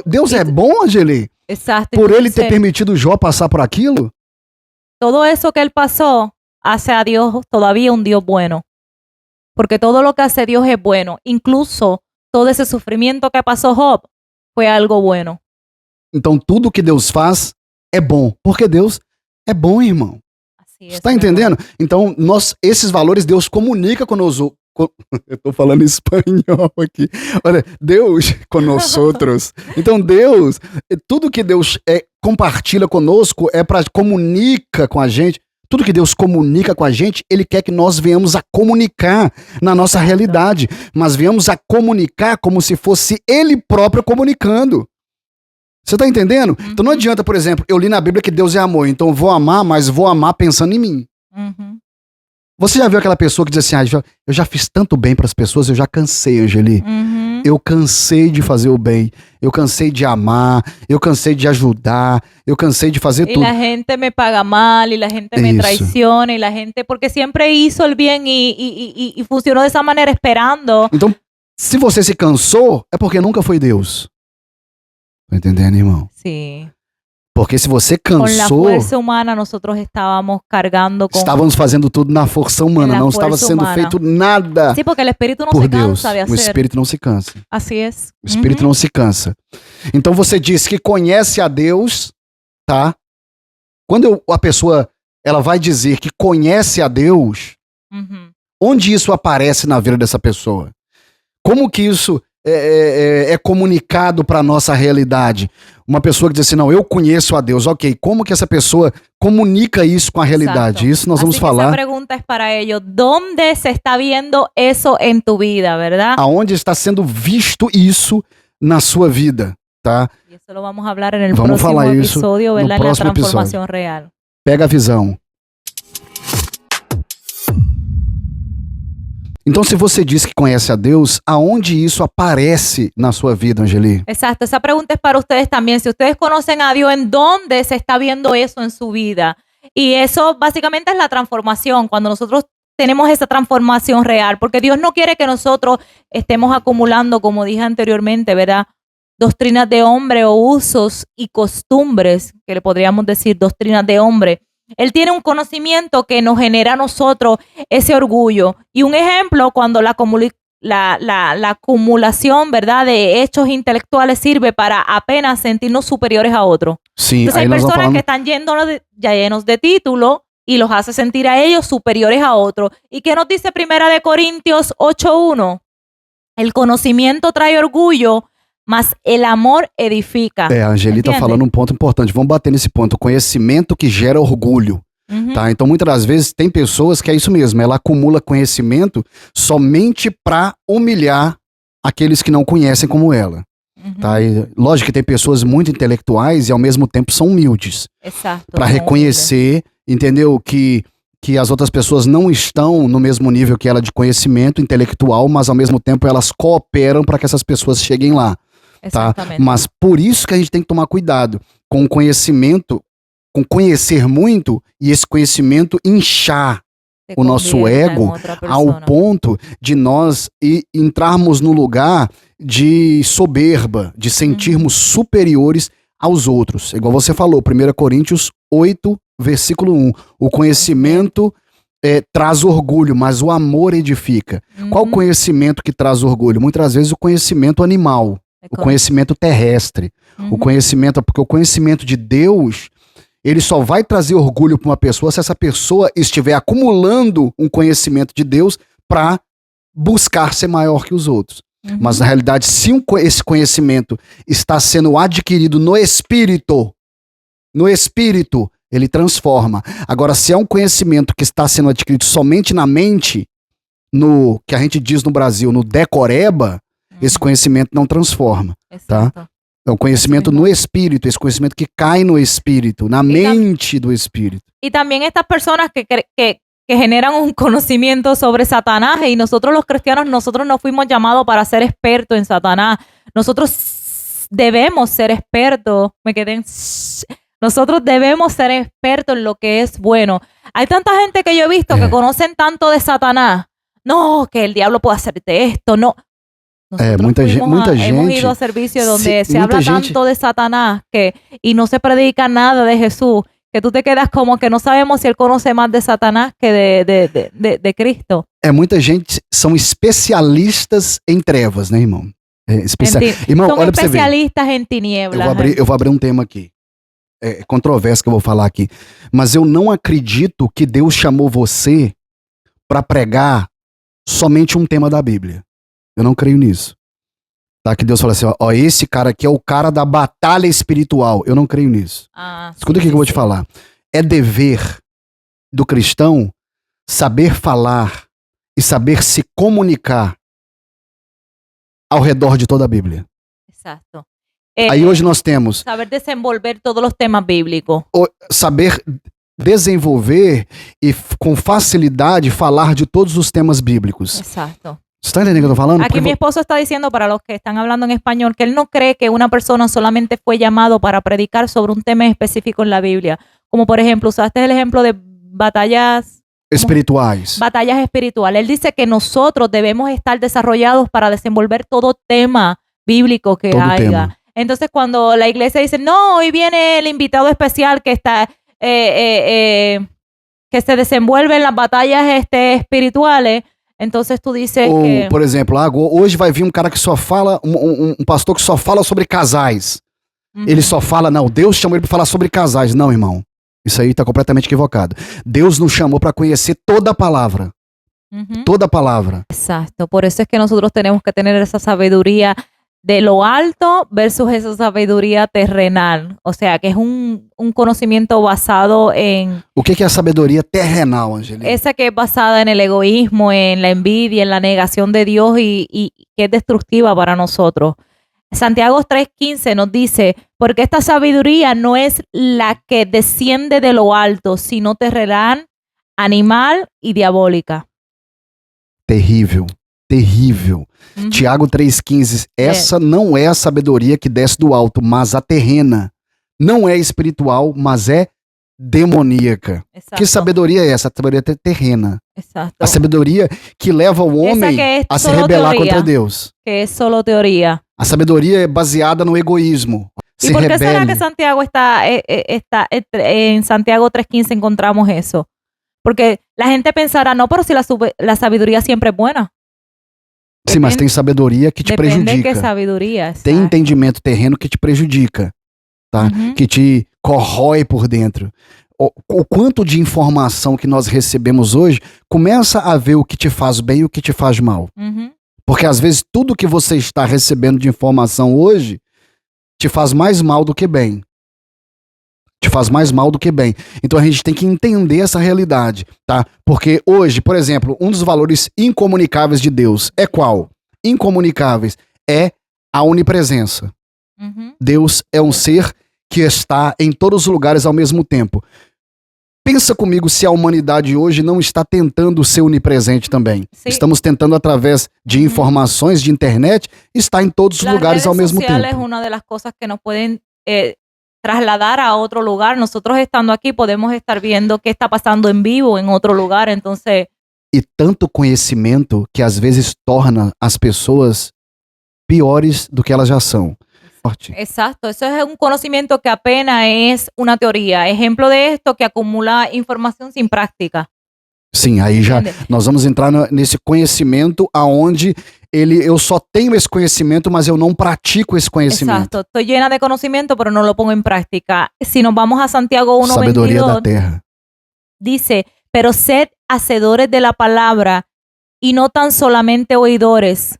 Deus é bom, Angeli? Exato. Por ele ter permitido Jó passar por aquilo? Todo eso que él pasó hace a Dios todavía un Dios bueno. Porque todo lo que hace Dios es bueno. Incluso todo ese sufrimiento que pasó Job fue algo bueno. Então tudo que Deus faz é bom. Porque Deus é bom, irmão. Você está entendendo? Então, esses valores Deus comunica conosco. Eu tô falando espanhol aqui. Olha, Deus conosotros. Então Deus, tudo que Deus compartilha conosco comunica com a gente. Tudo que Deus comunica com a gente, Ele quer que nós venhamos a comunicar na nossa realidade. Mas venhamos a comunicar como se fosse Ele próprio comunicando. Você tá entendendo? Então não adianta, por exemplo, eu li na Bíblia que Deus é amor, então vou amar, mas vou amar pensando em mim. Você já viu aquela pessoa que diz assim, eu já fiz tanto bem para as pessoas, eu já cansei, Angeli. Eu cansei de fazer o bem, eu cansei de amar, eu cansei de ajudar, eu cansei de fazer tudo. E a gente me paga mal, e a gente me traiciona, e a gente, porque sempre hizo el bien e funcionou dessa maneira esperando. Então, se você se cansou, é porque nunca foi Deus. Tá entendendo, irmão? Sim. Porque se você cansou... Com a força humana, nós estávamos carregando com... Estávamos fazendo tudo na força humana, não estava sendo feito nada. Sim, porque o Espírito não por se Deus. cansa de fazer. O Espírito não se cansa. Assim é. O Espírito não se cansa. Então você diz que conhece a Deus, tá? Quando a pessoa ela vai dizer que conhece a Deus, onde isso aparece na vida dessa pessoa? Como que isso é comunicado para a nossa realidade. Uma pessoa que diz assim, não, eu conheço a Deus, ok, como que essa pessoa comunica isso com a realidade? Exacto. Isso nós vamos Así que falar. esa pregunta es para ellos. ¿Dónde se está viendo eso en tu vida, verdad? Aonde está sendo visto isso na sua vida, tá? Y eso lo vamos a hablar en el Vamos próximo falar isso episodio, no ¿verdad? En la próximo transformación real. Pega a visão. Então, se você diz que conhece a Deus, aonde isso aparece na sua vida, Angeli? Exacto, esa pregunta es para ustedes también. Si ustedes conocen a Dios, ¿en dónde se está viendo eso en su vida? Y eso básicamente es la transformación, cuando nosotros tenemos esa transformación real, porque Dios no quiere que nosotros estemos acumulando, como dije anteriormente, ¿verdad? Doctrinas de hombre o usos y costumbres, que le podríamos decir doctrinas de hombre. Él tiene un conocimiento que nos genera a nosotros ese orgullo. Y un ejemplo, cuando la acumulación, ¿verdad?, de hechos intelectuales sirve para apenas sentirnos superiores a otros. Sim, Entonces hay personas que están ya llenos de títulos y los hace sentir a ellos superiores a otros. ¿Y qué nos dice Primera de Corintios 8:1? El conocimiento trae orgullo, mas el amor edifica. A Angeli tá falando um ponto importante. Vamos bater nesse ponto. O conhecimento que gera orgulho. Tá? Então, muitas das vezes, tem pessoas que é isso mesmo. Ela acumula conhecimento somente para humilhar aqueles que não conhecem como ela. Tá? E, lógico que tem pessoas muito intelectuais e, ao mesmo tempo, são humildes. Para reconhecer, entendeu? Que as outras pessoas não estão no mesmo nível que ela de conhecimento intelectual, mas, ao mesmo tempo, elas cooperam para que essas pessoas cheguem lá. Tá? Mas por isso que a gente tem que tomar cuidado com o conhecimento, com conhecer muito e esse conhecimento inchar o nosso ego ao ponto de nós entrarmos no lugar de soberba, de sentirmos superiores aos outros. Igual você falou, 1 Coríntios 8, versículo 1. O conhecimento traz orgulho, mas o amor edifica. Qual conhecimento que traz orgulho? Muitas vezes o conhecimento animal. O conhecimento terrestre, o conhecimento, porque o conhecimento de Deus, ele só vai trazer orgulho para uma pessoa se essa pessoa estiver acumulando um conhecimento de Deus para buscar ser maior que os outros. Mas na realidade, se esse conhecimento está sendo adquirido no espírito, ele transforma. Agora, se é um conhecimento que está sendo adquirido somente na mente, no que a gente diz no Brasil, no decoreba, esse conhecimento não transforma, tá? É um conhecimento no espírito, esse conhecimento que cai no espírito, na mente do espírito. Y también estas personas que generan un conocimiento sobre Satanás, y nosotros los cristianos, nosotros no fuimos llamados para ser expertos en Satanás. Nosotros debemos ser expertos, nosotros debemos ser expertos en lo que es bueno. Hay tanta gente que yo he visto que conocen tanto de Satanás. No, que el diablo puede hacerte esto, no. Muita gente. Hemos ido a servicios donde se habla tanto de Satanás y no se predica nada de Jesús, que tú te quedas como que no sabemos si él conoce más de Satanás que de Cristo. Muita gente são especialistas em trevas, né, irmão? Irmão, são olha pra você ver. especialistas em tinieblas. Eu vou abrir um tema aqui. É controverso que eu vou falar aqui. Mas eu não acredito que Deus chamou você para pregar somente um tema da Bíblia. Eu não creio nisso. Tá? Que Deus fala assim, ó, esse cara aqui é o cara da batalha espiritual. Eu não creio nisso. Escuta o que eu vou te falar. É dever do cristão saber falar e saber se comunicar ao redor de toda a Bíblia. Exato. Aí hoje nós temos... Saber desenvolver todos os temas bíblicos. Saber desenvolver e com facilidade falar de todos os temas bíblicos. Exato. ¿Está entendiendo lo que estoy hablando? Aquí mi esposo está diciendo, para los que están hablando en español, que él no cree que una persona solamente fue llamado para predicar sobre un tema específico en la Biblia. Como por ejemplo, usaste el ejemplo de batallas espirituales. Batallas espirituales. Él dice que nosotros debemos estar desarrollados para desenvolver todo tema bíblico que haya. Tema. Entonces, cuando la iglesia dice, no, hoy viene el invitado especial que está que se desenvuelve en las batallas espirituales, entonces tú dices que... Por exemplo, hoje vai vir um cara que só fala, um pastor que só fala sobre casais. Ele só fala, não, Deus chamou ele para falar sobre casais. Não, irmão, isso aí está completamente equivocado. Deus nos chamou para conhecer toda a palavra. Ujú. Toda a palavra. Exacto. Por eso es que nosotros tenemos que tener esa sabiduría de lo alto versus esa sabiduría terrenal. O sea, que es un conocimiento basado en O que é a sabedoria terrenal, Angelina? esa que es basada en el egoísmo, en la envidia, en la negación de Dios y que es destructiva para nosotros. Santiago 3:15 nos dice, porque esta sabiduría no es la que desciende de lo alto, sino terrenal, animal y diabólica. Terrível. Terrível. Ujú. Tiago 3,15. Essa não é a sabedoria que desce do alto, mas a terrena. Não é espiritual, mas é demoníaca. Exacto, Que sabedoria é essa? A sabedoria terrena. exacto. A sabedoria que leva o Essa homem que é a se solo rebelar teoria. contra Deus. Que es solo teoría. A sabedoria é baseada no egoísmo. ¿Y Se por qué será rebele. que Santiago está en Santiago 3:15 encontramos eso? Porque la gente pensará, no, pero si la sabiduría siempre es buena. Sim, mas tem sabedoria que te Depende de qué prejudica. sabiduría. Tem exacto. entendimento terreno que te prejudica, tá? Ujú. Que te corrói por dentro. O quanto de informação que nós recebemos hoje, começa a ver o que te faz bem e o que te faz mal. Ujú. Porque às vezes tudo que você está recebendo de informação hoje te faz mais mal do que bem. Te faz mais mal do que bem. Então a gente tem que entender essa realidade, tá? Porque hoje, por exemplo, um dos valores incomunicáveis de Deus é qual? Incomunicáveis é a onipresença. Ujú. Deus é um ser que está em todos os lugares ao mesmo tempo. Pensa comigo se a humanidade hoje não está tentando ser onipresente também. Sim. Estamos tentando através de informações de internet estar em todos os Las lugares redes ao mesmo sociales es tempo. una de las cosas que nos pueden trasladar a otro lugar. Nosotros estando aquí podemos estar viendo qué está pasando en vivo en otro lugar. Entonces, E tanto conhecimento que às vezes torna as pessoas piores do que elas já são. Forte. exacto, eso es un conocimiento que apenas es una teoría. Ejemplo de esto que acumula información sin práctica. Sim, aí já ¿Entiendes? nós vamos entrar nesse conhecimento aonde eu só tenho esse conhecimento, mas eu não pratico esse conhecimento. Exacto, estoy llena de conocimiento, pero no lo pongo en práctica. Si nos vamos a Santiago Sabedoria da 1:22, terra. dice, pero sed hacedores de la palabra y no tan solamente oidores,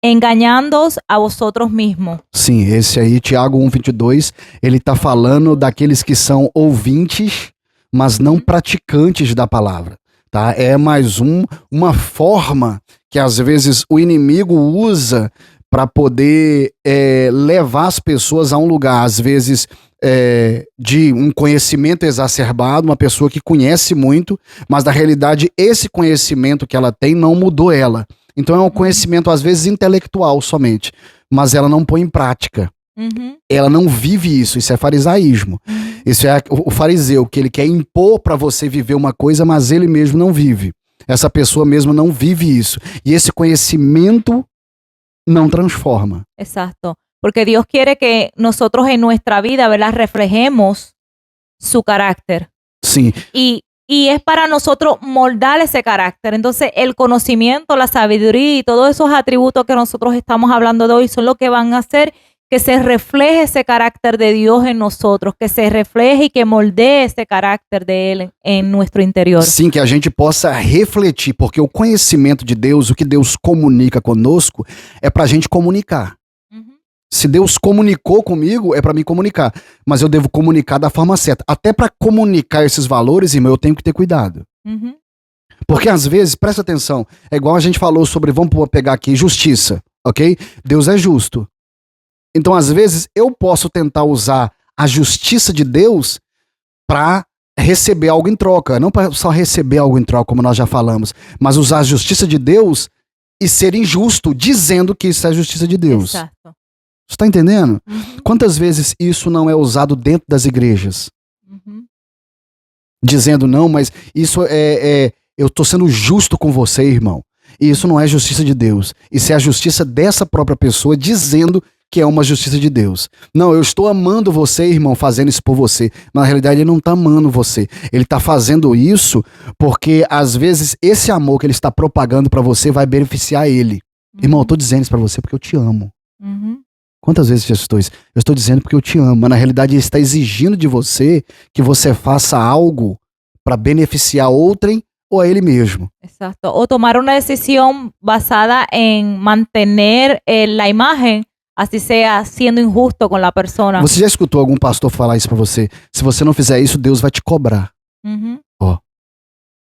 engañándoos a vosotros mismos. Sim, esse aí, Tiago 1,22, ele tá falando daqueles que são ouvintes, mas não praticantes da palavra, tá? É mais uma forma que às vezes o inimigo usa para poder levar as pessoas a um lugar, às vezes de um conhecimento exacerbado, uma pessoa que conhece muito, mas na realidade esse conhecimento que ela tem não mudou ela. Então é um conhecimento às vezes intelectual somente, mas ela não põe em prática. Ujú. Ela não vive isso, isso é farisaísmo. Isso é o fariseu, que ele quer impor para você viver uma coisa, mas ele mesmo não vive. Essa pessoa mesmo não vive isso. E esse conhecimento não transforma. Exacto, porque Dios quiere que nosotros en nuestra vida, ¿verdad?, reflejemos su carácter. Sim, Y es para nosotros moldar ese carácter. Entonces, el conocimiento, la sabiduría y todos esos atributos que nosotros estamos hablando de hoy son lo que van a hacer que se refleje ese carácter de Dios en nosotros, que se refleje y que moldee ese carácter de Él en nuestro interior. sim, que a gente possa refletir, porque o conhecimento de Deus, o que Deus comunica conosco, é pra gente comunicar. Ujú. Se Deus comunicou comigo, é pra me comunicar. Mas eu devo comunicar da forma certa. Até pra comunicar esses valores, irmão, eu tenho que ter cuidado. Ujú. Porque às vezes, presta atenção, é igual a gente falou sobre, vamos pegar aqui, justiça, ok? Deus é justo. Então, às vezes, eu posso tentar usar a justiça de Deus para receber algo em troca. Não para só receber algo em troca, como nós já falamos, mas usar a justiça de Deus e ser injusto, dizendo que isso é a justiça de Deus. Exacto. Você está entendendo? Ujú. Quantas vezes isso não é usado dentro das igrejas? Ujú. Dizendo, não, mas isso eu tô sendo justo com você, irmão. E isso não é justiça de Deus. Isso é a justiça dessa própria pessoa dizendo que é uma justiça de Deus. Não, eu estou amando você, irmão, fazendo isso por você. Mas na realidade ele não está amando você. Ele está fazendo isso porque às vezes esse amor que ele está propagando para você vai beneficiar ele. Irmão, eu tô dizendo isso para você porque eu te amo. Ujú. Quantas vezes eu estou dizendo porque eu te amo, mas na realidade ele está exigindo de você que você faça algo para beneficiar outrem ou a ele mesmo. Exacto. O tomar una decisión basada en mantener la imagen, así sea siendo injusto con la persona. Você já escutou algum pastor falar isso pra você? Se você não fizer isso, Deus vai te cobrar. Ujú.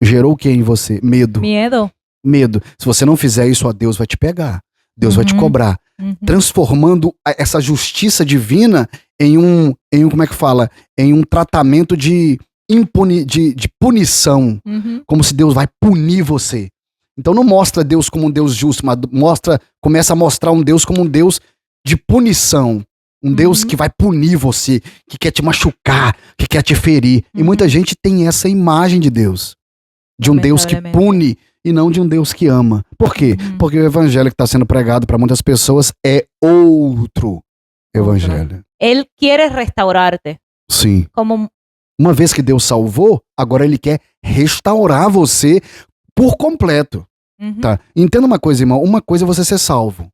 Gerou o que em você? Medo. Miedo. Medo. Se você não fizer isso, ó, Deus vai te pegar. Deus vai te Uhum. cobrar. Ujú. Transformando essa justiça divina em um, como é que fala? Em um tratamento de punição. Ujú. Como se Deus vai punir você. Então não mostra Deus como um Deus justo, mas começa a mostrar um Deus como um Deus de punição. Um Deus Uhum. que vai punir você, que quer te machucar, que quer te ferir. E Uhum. muita gente tem essa imagem de Deus. De um Deus que pune e não de um Deus que ama. Por quê? Uhum. Porque o evangelho que está sendo pregado para muitas pessoas é outro evangelho. Él quiere restaurarte. Sim. Como Uma vez que Deus salvou, agora ele quer restaurar você por completo. Ujú. Tá? Entenda uma coisa, irmão. Uma coisa é você ser salvo.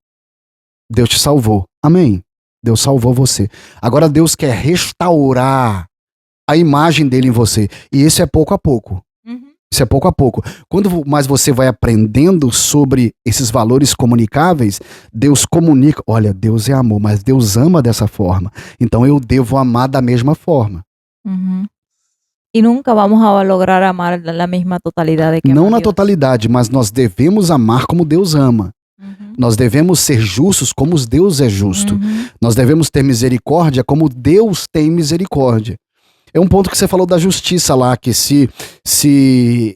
Deus te salvou. Amém. Deus salvou você. Agora Deus quer restaurar a imagem dele em você. E isso é pouco a pouco. Ujú. Isso é pouco a pouco. Quando mais você vai aprendendo sobre esses valores comunicáveis, Deus comunica. Olha, Deus é amor, mas Deus ama dessa forma. Então eu devo amar da mesma forma. Ujú. Y nunca vamos a lograr amar la misma totalidad de que Não ama na Dios. totalidade, mas nós devemos amar como Deus ama. Ujú. Nós devemos ser justos como Deus é justo. Ujú. Nós devemos ter misericórdia como Deus tem misericórdia. É um ponto que você falou da justiça lá, que se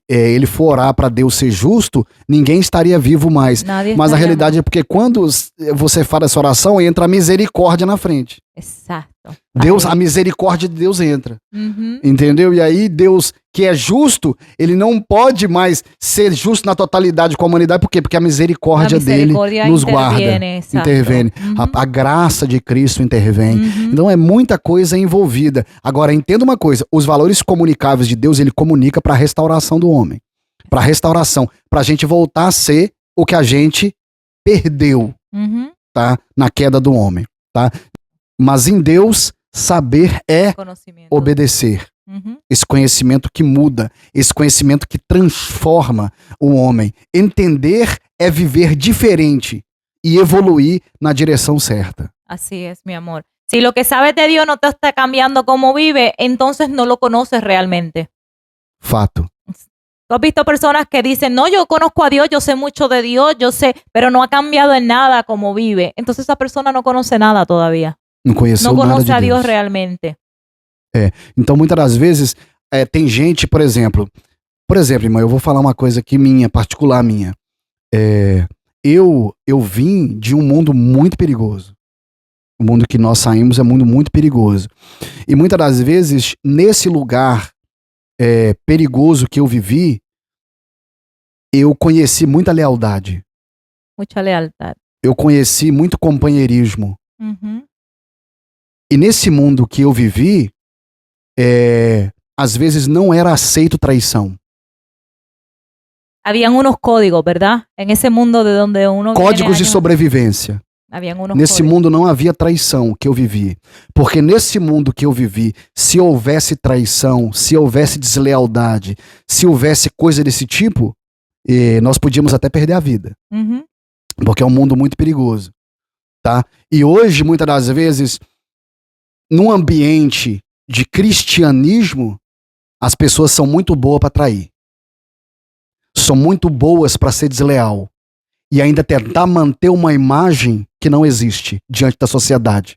ele for orar para Deus ser justo, ninguém estaria vivo mais. Nadie Mas a estaría realidade é porque quando você faz essa oração, entra a misericórdia na frente. Exacto. Deus, Ahí. a misericórdia de Deus entra. Ujú. Entendeu? E aí Deus, que é justo, ele não pode mais ser justo na totalidade com a humanidade. Por quê? Porque a misericórdia La dele misericordia nos guarda, interviene, exacto. intervene. Ujú. A graça de Cristo intervém. Ujú. Então é muita coisa envolvida. Agora, entenda uma coisa, os valores comunicáveis de Deus, ele comunica para a restauração do homem. Para a restauração, para a gente voltar a ser o que a gente perdeu, Ujú. tá? Na queda do homem, tá? Mas em Deus, saber é Conocimiento. obedecer. Ujú. Esse conhecimento que muda, esse conhecimento que transforma o homem. Entender é viver diferente e evoluir na direção certa. Así es, mi amor. Si lo que sabes de Dios no te está cambiando cómo vive, entonces no lo conoces realmente. Fato. Tú has visto personas que dicen, no, yo conozco a Dios, yo sé mucho de Dios, yo sé, pero no ha cambiado en nada cómo vive. Entonces esa persona no conoce nada todavía. Não conheceu No nada conoce de a Dios Deus. realmente. Então, muitas das vezes, tem gente, por exemplo, irmão, eu vou falar uma coisa aqui minha, particular minha. Eu vim de um mundo muito perigoso. O mundo que nós saímos é um mundo muito perigoso. E muitas das vezes, nesse lugar perigoso que eu vivi, eu conheci muita lealdade. Mucha lealtad. Eu conheci muito companheirismo. Ujú. E nesse mundo que eu vivi, às vezes não era aceito traição. Habían unos códigos, ¿verdad? En ese mundo de donde uno viene Códigos de años- sobrevivência. Habían unos Nesse códigos. mundo não havia traição que eu vivi. Porque nesse mundo que eu vivi, se houvesse traição, se houvesse deslealdade, se houvesse coisa desse tipo, nós podíamos até perder a vida. Ujú. Porque é um mundo muito perigoso. Tá? E hoje, muitas das vezes, num ambiente de cristianismo, as pessoas são muito boas para trair. São muito boas para ser desleal. E ainda tentar manter uma imagem que não existe diante da sociedade.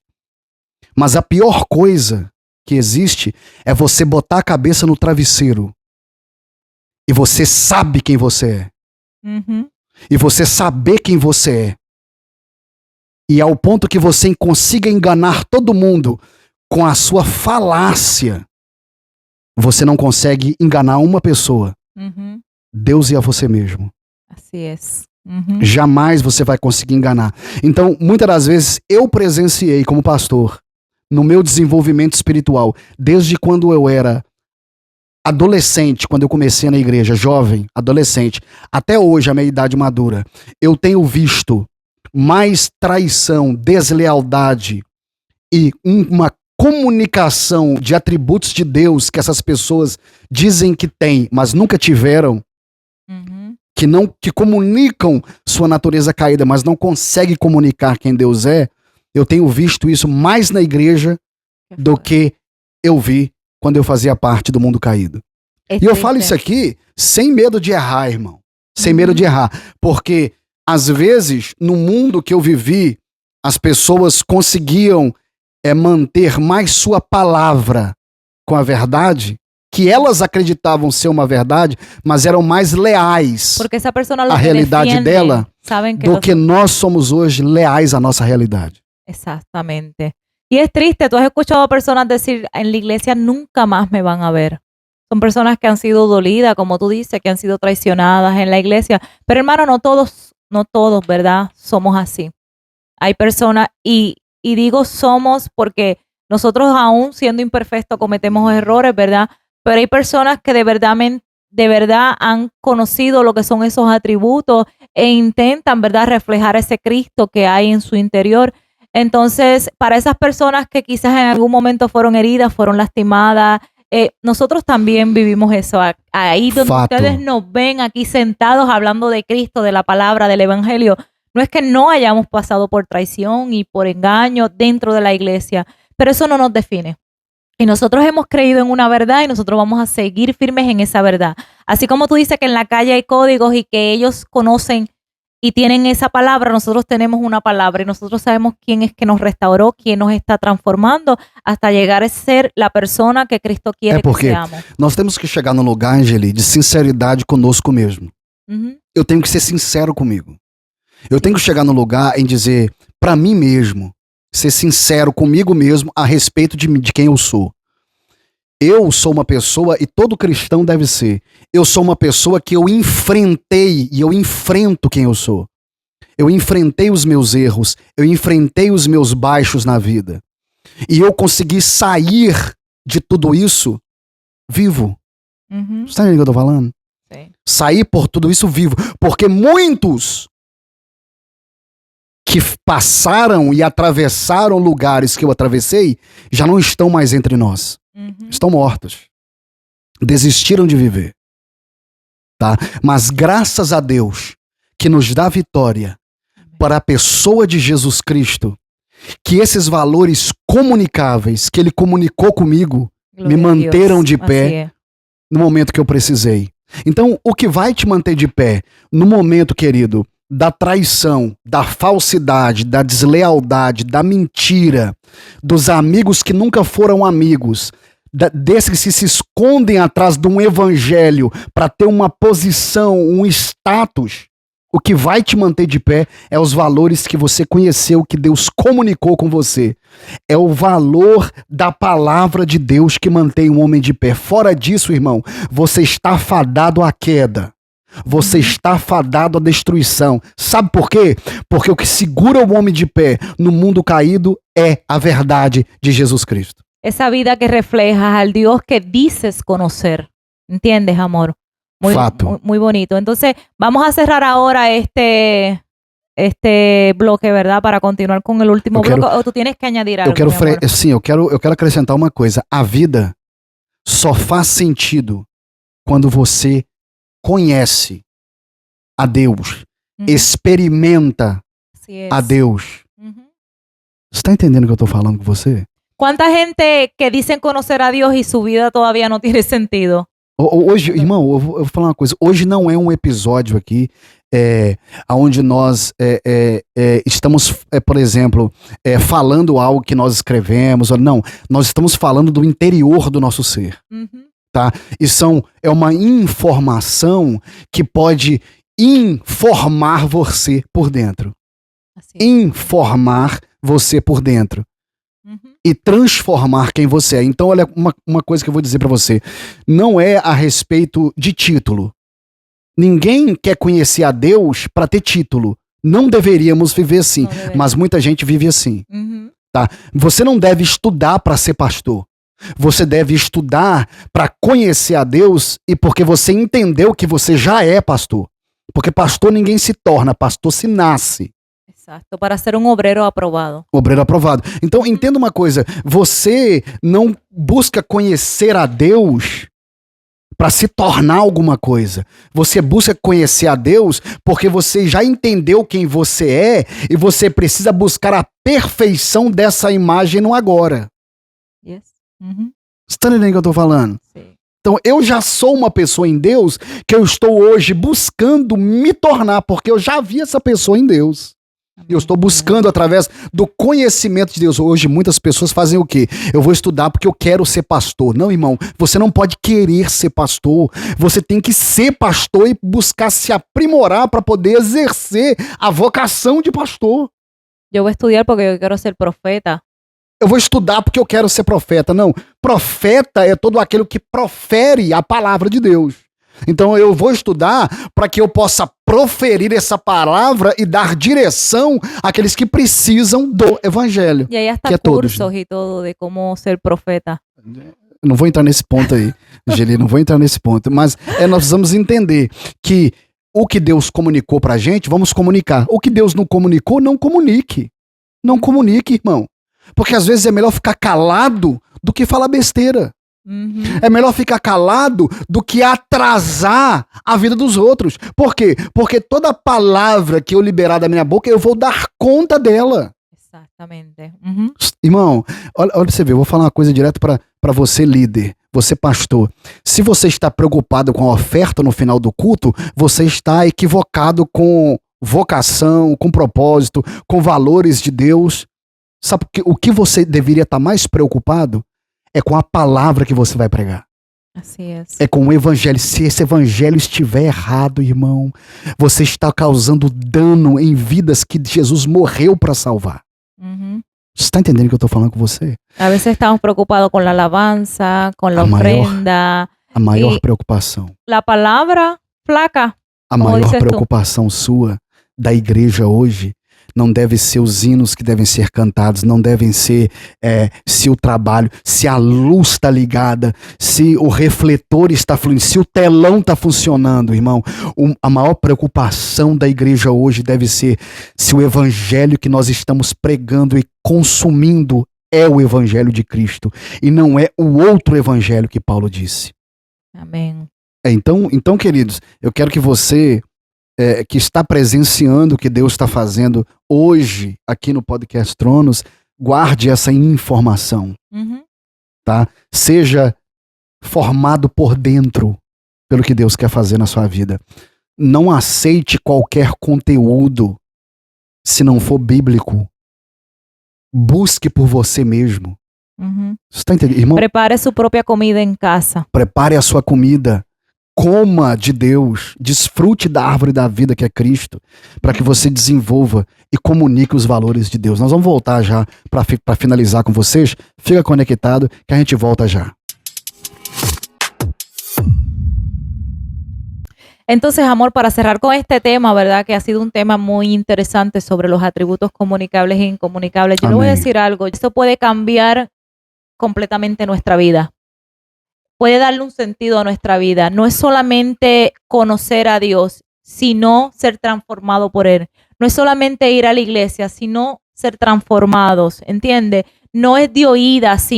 Mas a pior coisa que existe é você botar a cabeça no travesseiro. E você sabe quem você é. Ujú. E você saber quem você é. E ao ponto que você consiga enganar todo mundo com a sua falácia, você não consegue enganar uma pessoa. Ujú. Deus e a você mesmo. Así es. Ujú. Jamais você vai conseguir enganar. Então, muitas das vezes, eu presenciei como pastor, no meu desenvolvimento espiritual, desde quando eu era adolescente, quando eu comecei na igreja, jovem, adolescente, até hoje, a minha idade madura, eu tenho visto mais traição, deslealdade e uma comunicação de atributos de Deus que essas pessoas dizem que têm, mas nunca tiveram, que comunicam sua natureza caída, mas não conseguem comunicar quem Deus é, eu tenho visto isso mais na igreja do que eu vi quando eu fazia parte do mundo caído. E eu falo isso aqui sem medo de errar, irmão. Sem medo de errar. Porque, às vezes, no mundo que eu vivi, as pessoas conseguiam manter mais sua palavra com a verdade, que elas acreditavam ser uma verdade, mas eram mais leais Porque essa pessoa à realidade dela do que nós somos hoje leais à nossa realidade. Exactamente. Y es triste, tú has escuchado personas decir, en la iglesia nunca más me van a ver. Son personas que han sido dolidas, como tú dices, que han sido traicionadas en la iglesia. Pero hermano, no todos, ¿verdad? Somos así. Hay personas, y digo somos porque nosotros aún siendo imperfectos cometemos errores, ¿verdad? Pero hay personas que de verdad han conocido lo que son esos atributos e intentan, ¿verdad?, reflejar ese Cristo que hay en su interior. Entonces, para esas personas que quizás en algún momento fueron heridas, fueron lastimadas, nosotros también vivimos eso. Ahí donde ustedes nos ven aquí sentados hablando de Cristo, de la palabra, del evangelio, no es que no hayamos pasado por traición y por engaño dentro de la iglesia, pero eso no nos define. Y nosotros hemos creído en una verdad y nosotros vamos a seguir firmes en esa verdad. Así como tú dices que en la calle hay códigos y que ellos conocen y tienen esa palabra, nosotros tenemos una palabra y nosotros sabemos quién es que nos restauró, quién nos está transformando hasta llegar a ser la persona que Cristo quiere que seamos. Nós temos que chegar num lugar, Angeli, de sinceridade conosco mesmo. Eu tenho que ser sincero comigo. Eu tenho que chegar no lugar em dizer para mim mesmo, ser sincero comigo mesmo a respeito de quem eu sou. Eu sou uma pessoa, e todo cristão deve ser, eu sou uma pessoa que eu enfrentei e eu enfrento quem eu sou. Eu enfrentei os meus erros, eu enfrentei os meus baixos na vida. E eu consegui sair de tudo isso vivo. Você tá entendendo o que eu tô falando? Sim. Sair por tudo isso vivo. Porque muitos que passaram e atravessaram lugares que eu atravessei já não estão mais entre nós. Estão mortos. Desistiram de viver. Tá? Mas graças a Deus que nos dá vitória para a pessoa de Jesus Cristo, que esses valores comunicáveis que ele comunicou comigo me manteram de pé no momento que eu precisei. Então, o que vai te manter de pé no momento, querido, da traição, da falsidade, da deslealdade, da mentira, dos amigos que nunca foram amigos, desses que se escondem atrás de um evangelho para ter uma posição, um status, o que vai te manter de pé é os valores que você conheceu, que Deus comunicou com você. É o valor da palavra de Deus que mantém o homem de pé. Fora disso, irmão, você está fadado à queda. Você está fadado à destruição. Sabe por quê? Porque o que segura o homem de pé no mundo caído é a verdade de Jesus Cristo. Essa vida que refleja al Dios que dices conocer. ¿Entiendes, amor? Muy bonito. Entonces, vamos a cerrar ahora este bloque, ¿verdad? Para continuar con el último bloque. ¿O tú tienes que añadir algo? Sim, eu quero acrescentar uma coisa. A vida só faz sentido quando você conhece a Deus, experimenta a Deus. Você está entendendo o que eu estou falando com você? ¿Cuánta gente que dicen conocer a Dios y su vida todavía no tiene sentido? Hoje, irmão, eu vou falar uma coisa. Hoje não é um episódio aqui onde nós estamos, por exemplo, falando algo que nós escrevemos. Não, nós estamos falando do interior do nosso ser. Tá? E é uma informação que pode informar você por dentro. Assim. Informar você por dentro. E transformar quem você é. Então, olha, uma coisa que eu vou dizer pra você. Não é a respeito de título. Ninguém quer conhecer a Deus pra ter título. Não deveríamos viver assim. Mas muita gente vive assim. Tá? Você não deve estudar pra ser pastor. Você deve estudar para conhecer a Deus e porque você entendeu que você já é pastor. Porque pastor ninguém se torna, pastor se nasce. Exato, para ser um obreiro aprovado. Obreiro aprovado. Então entenda uma coisa, você não busca conhecer a Deus para se tornar alguma coisa. Você busca conhecer a Deus porque você já entendeu quem você é e você precisa buscar a perfeição dessa imagem no agora. Yes. Uhum. Você tá entendendo o que eu tô falando? Sim. Então eu já sou uma pessoa em Deus que eu estou hoje buscando me tornar, porque eu já vi essa pessoa em Deus. Eu estou buscando através do conhecimento de Deus. Hoje muitas pessoas fazem o quê? Eu vou estudar porque eu quero ser pastor. Não, irmão, você não pode querer ser pastor. Você tem que ser pastor e buscar se aprimorar para poder exercer a vocação de pastor. Yo voy a estudiar porque yo quiero ser profeta. Eu vou estudar porque eu quero ser profeta. Não, profeta é todo aquele que profere a palavra de Deus. Então eu vou estudar para que eu possa proferir essa palavra e dar direção àqueles que precisam do evangelho. Y hay hasta Que é todos, cursos y todo de cómo ser profeta. Não vou entrar nesse ponto aí, Geli, não vou entrar nesse ponto. Mas nós precisamos entender que o que Deus comunicou pra gente, vamos comunicar. O que Deus não comunicou, não comunique. Não comunique, irmão. Porque às vezes é melhor ficar calado do que falar besteira. Uhum. É melhor ficar calado do que atrasar a vida dos outros. Por quê? Porque toda palavra que eu liberar da minha boca, eu vou dar conta dela. Exactamente. Uhum. Irmão, olha você vê, eu vou falar uma coisa direto para você líder, você pastor. Se você está preocupado com a oferta no final do culto, você está equivocado com vocação, com propósito, com valores de Deus. Sabe o que você deveria estar mais preocupado? É com a palavra que você vai pregar. Así es. É com o evangelho. Se esse evangelho estiver errado, irmão, você está causando dano em vidas que Jesus morreu para salvar. Uhum. Você está entendendo o que eu estou falando com você? A veces estamos preocupados con la alabanza, con la ofrenda. A maior preocupação. La palabra flaca. A maior preocupação sua da igreja hoje não deve ser os hinos que devem ser cantados, não devem ser se o trabalho, se a luz está ligada, se o refletor está fluindo, se o telão está funcionando, irmão. A maior preocupação da igreja hoje deve ser se o evangelho que nós estamos pregando e consumindo é o evangelho de Cristo e não é o outro evangelho que Paulo disse. Amém. Então, queridos, eu quero que você que está presenciando o que Deus está fazendo hoje aqui no Podcast Tronos, guarde essa informação, Uhum. tá? Seja formado por dentro pelo que Deus quer fazer na sua vida. Não aceite qualquer conteúdo se não for bíblico. Busque por você mesmo. Uhum. Você está entendendo, irmão? Prepare su propia comida en casa. Prepare a sua comida. Coma de Deus, desfrute da árvore da vida que é Cristo, para que você desenvolva e comunique os valores de Deus. Nós vamos voltar já para finalizar com vocês. Fica conectado que a gente volta já. Entonces, amor, para cerrar con este tema, ¿verdad? Que ha sido un tema muy interesante sobre los atributos comunicables e incomunicables. Yo le voy a decir algo. Eso puede cambiar completamente nuestra vida. Puede darle un sentido a nuestra vida. No es solamente conocer a Dios, sino ser transformado por Él. No es solamente ir a la iglesia, sino ser transformados, ¿entiende? No es de oídas,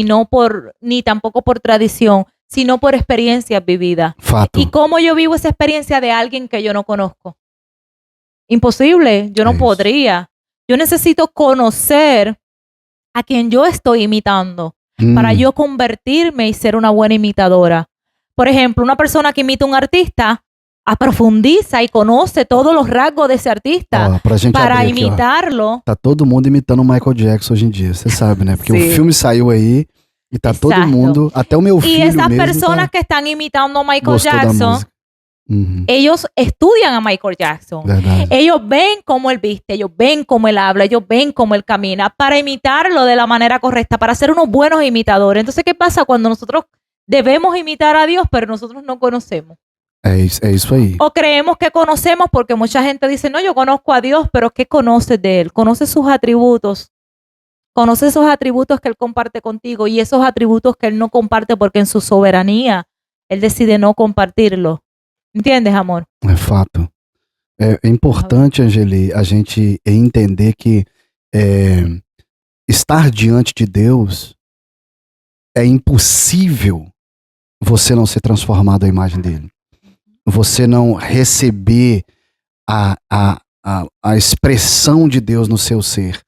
ni tampoco por tradición, sino por experiencias vividas. Fato. ¿Y cómo yo vivo esa experiencia de alguien que yo no conozco? Imposible, yo no podría. Yo necesito conocer a quien yo estoy imitando para yo convertirme y ser una buena imitadora. Por ejemplo, una persona que imita a un artista profundiza y conoce todos los rasgos de esse artista para imitarlo. Tá todo mundo imitando o Michael Jackson hoje em dia, você sabe, né? Porque o filme saiu aí e tá todo mundo, até o meu filho mesmo. E essas mesmo personas que están imitando a Michael Jackson, ellos estudian a Michael Jackson. Verdade. Ellos ven cómo él viste, ellos ven cómo él habla, ellos ven cómo él camina para imitarlo de la manera correcta, para ser unos buenos imitadores. Entonces, ¿qué pasa cuando nosotros debemos imitar a Dios, pero nosotros no conocemos? É isso aí. O creemos que conocemos porque mucha gente dice, no, yo conozco a Dios, pero ¿qué conoces de Él? Conoces sus atributos. Conoces esos atributos que Él comparte contigo y esos atributos que Él no comparte porque en su soberanía Él decide no compartirlo. Entendes, amor? É fato. É importante, Angeli, a gente entender que estar diante de Deus é impossível você não ser transformado à imagem dele. Você não receber a expressão de Deus no seu ser.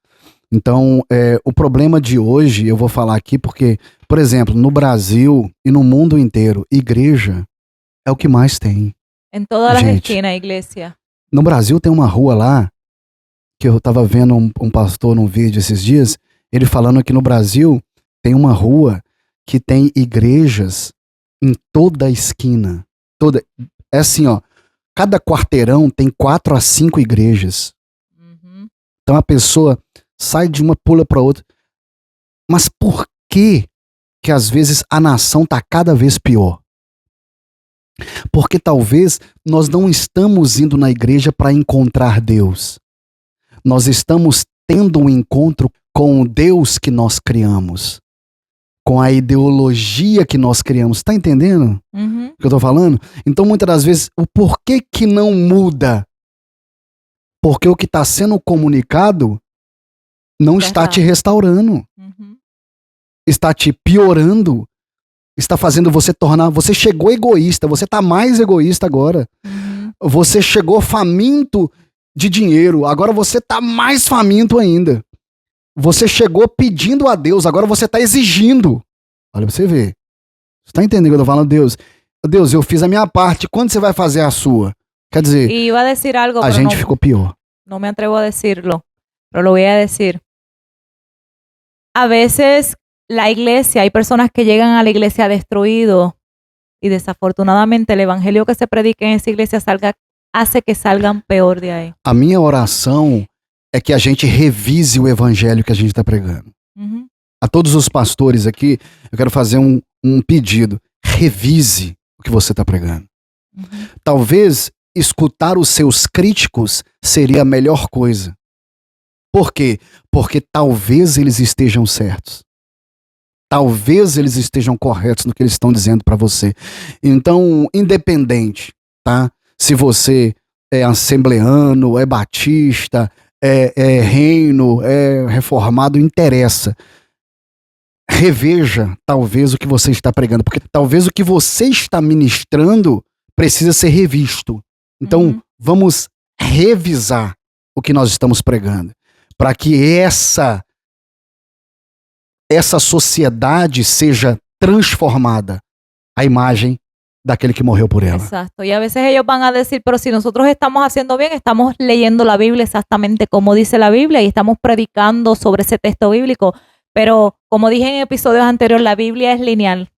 Então, o problema de hoje, eu vou falar aqui porque, por exemplo, no Brasil e no mundo inteiro, igreja é o que mais tem. En todas las Gente. esquinas, iglesia. No Brasil tem uma rua lá, que eu tava vendo um pastor num vídeo esses dias, ele falando que no Brasil tem uma rua que tem igrejas em toda a esquina. É assim, ó, cada quarteirão tem 4 a 5 igrejas. Ujú. Então a pessoa sai de uma, pula para outra. Mas por que às vezes a nação tá cada vez pior? Porque talvez nós não estamos indo na igreja para encontrar Deus. Nós estamos tendo um encontro com o Deus que nós criamos. Com a ideologia que nós criamos. Tá entendendo Ujú. o que eu tô falando? Então muitas das vezes, o porquê que não muda? Porque o que está sendo comunicado não está te restaurando. Ujú. Está te piorando. Está fazendo você tornar... Você chegou egoísta, você está mais egoísta agora. Ujú. Você chegou faminto de dinheiro, agora você está mais faminto ainda. Você chegou pedindo a Deus, agora você está exigindo. Olha pra você ver. Você está entendendo o que eu tô falando? Deus, eu fiz a minha parte, quando você vai fazer a sua? Quer dizer, Y iba a decir algo, a pero gente ficou pior. no me atrevo a decirlo, pero lo voy a decir. A veces la iglesia, hay personas que llegan a la iglesia destruidos y desafortunadamente el evangelio que se predica en esa iglesia hace que salgan peor de ahí. A minha oração é que a gente revise o evangelho que a gente está pregando. Ujú. A todos os pastores aqui, eu quero fazer um pedido. Revise o que você está pregando. Ujú. Talvez escutar os seus críticos seria a melhor coisa. Por quê? Porque talvez eles estejam certos. Talvez eles estejam corretos no que eles estão dizendo para você. Então, independente, tá? Se você é assembleano, é batista, é reino, é reformado, interessa. Reveja, talvez, o que você está pregando. Porque talvez o que você está ministrando precisa ser revisto. Então, vamos revisar o que nós estamos pregando. Para que essa sociedade seja transformada à imagem daquele que morreu por ela. Exacto. Y a veces ellos van a decir, pero si nosotros estamos haciendo bien, estamos leyendo la Biblia exactamente como dice la Biblia y estamos predicando sobre ese texto bíblico. Pero como dije en episodios anteriores, la Biblia es lineal.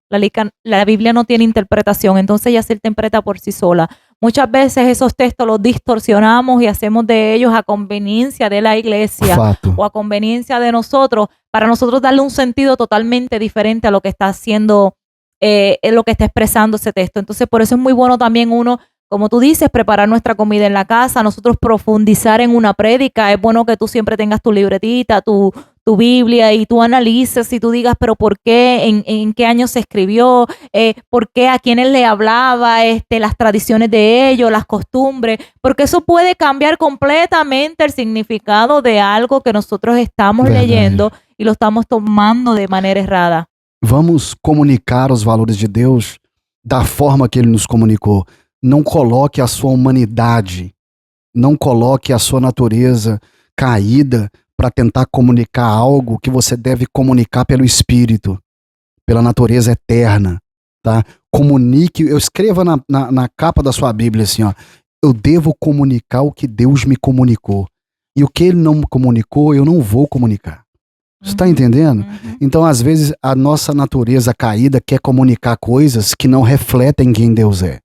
La Biblia no tiene interpretación, entonces ella se interpreta por sí sola. Muchas veces esos textos los distorsionamos y hacemos de ellos a conveniencia de la iglesia Fato. o a conveniencia de nosotros, para nosotros darle un sentido totalmente diferente a lo que está haciendo, lo que está expresando ese texto. Entonces, por eso es muy bueno también uno, como tú dices, preparar nuestra comida en la casa, nosotros profundizar en una prédica. Es bueno que tú siempre tengas tu libretita, tu Biblia, y tú analices y tú digas, pero ¿por qué? ¿En qué año se escribió? ¿Por qué? ¿A quiénes le hablaba? Las tradiciones de ellos, las costumbres, porque eso puede cambiar completamente el significado de algo que nosotros estamos Verdade. leyendo y lo estamos tomando de manera errada. Vamos comunicar os valores de Deus da forma que Ele nos comunicou. Não coloque a sua humanidade, não coloque a sua natureza caída para tentar comunicar algo que você deve comunicar pelo Espírito, pela natureza eterna, tá? Comunique, eu escreva na capa da sua Bíblia assim, ó, eu devo comunicar o que Deus me comunicou. E o que Ele não me comunicou, eu não vou comunicar. Você está entendendo? Então, às vezes, a nossa natureza caída quer comunicar coisas que não refletem quem Deus é.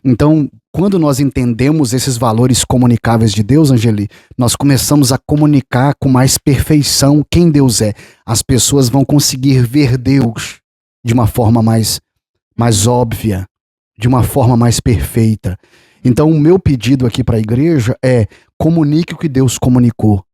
Então, quando nós entendemos esses valores comunicáveis de Deus, Angeli, nós começamos a comunicar com mais perfeição quem Deus é. As pessoas vão conseguir ver Deus de uma forma mais óbvia, de uma forma mais perfeita. Então, o meu pedido aqui para a igreja é: comunique o que Deus comunicou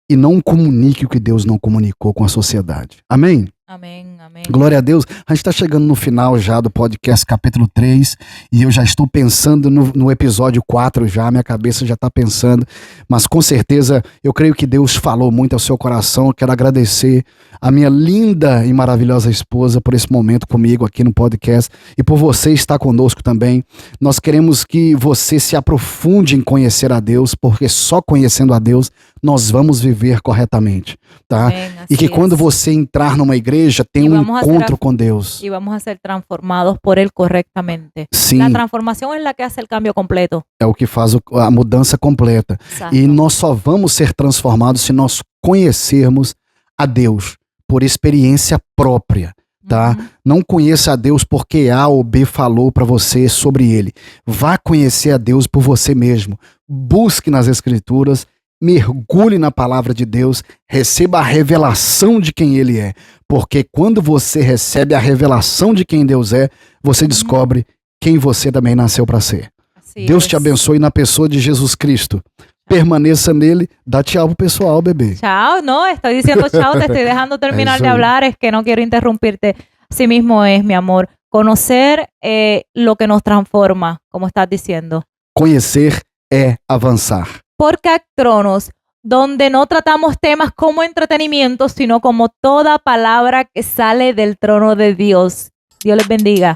e não comunique o que Deus não comunicou com a sociedade. Amém? Amén, amén. Glória a Deus. A gente está chegando no final já do podcast capítulo 3 e eu já estou pensando no episódio 4 já, minha cabeça já está pensando, mas com certeza eu creio que Deus falou muito ao seu coração. Eu quero agradecer a minha linda e maravilhosa esposa por esse momento comigo aqui no podcast e por você estar conosco também. Nós queremos que você se aprofunde em conhecer a Deus, porque só conhecendo a Deus nós vamos viver corretamente, tá? Amén, E que así quando es. você entrar numa igreja, tenha E um vamos a ser encontro com Deus. Y vamos a ser transformados por Él correctamente. Sim, La transformación es la que hace el cambio completo. é o que faz a mudança completa. Exacto. E nós só vamos ser transformados se nós conhecermos a Deus por experiência própria, tá? Ujú. Não conheça a Deus porque A ou B falou para você sobre ele. Vá conhecer a Deus por você mesmo. Busque nas Escrituras, mergulhe na palavra de Deus, receba a revelação de quem ele é. Porque quando você recebe a revelação de quem Deus é, você descobre quem você também nasceu para ser. Así Deus es. te abençoe na pessoa de Jesus Cristo. Permaneça nele. Dá tchau pro pessoal, bebê. Chao, no, estoy diciendo chao, te estoy dejando terminar Eso de es. hablar, es que no quiero interrumpirte. Así mismo es, mi amor. Conocer lo que nos transforma, como estás diciendo. Conhecer é avançar. Podcast Tronos, donde no tratamos temas como entretenimiento, sino como toda palabra que sale del trono de Dios. Dios les bendiga.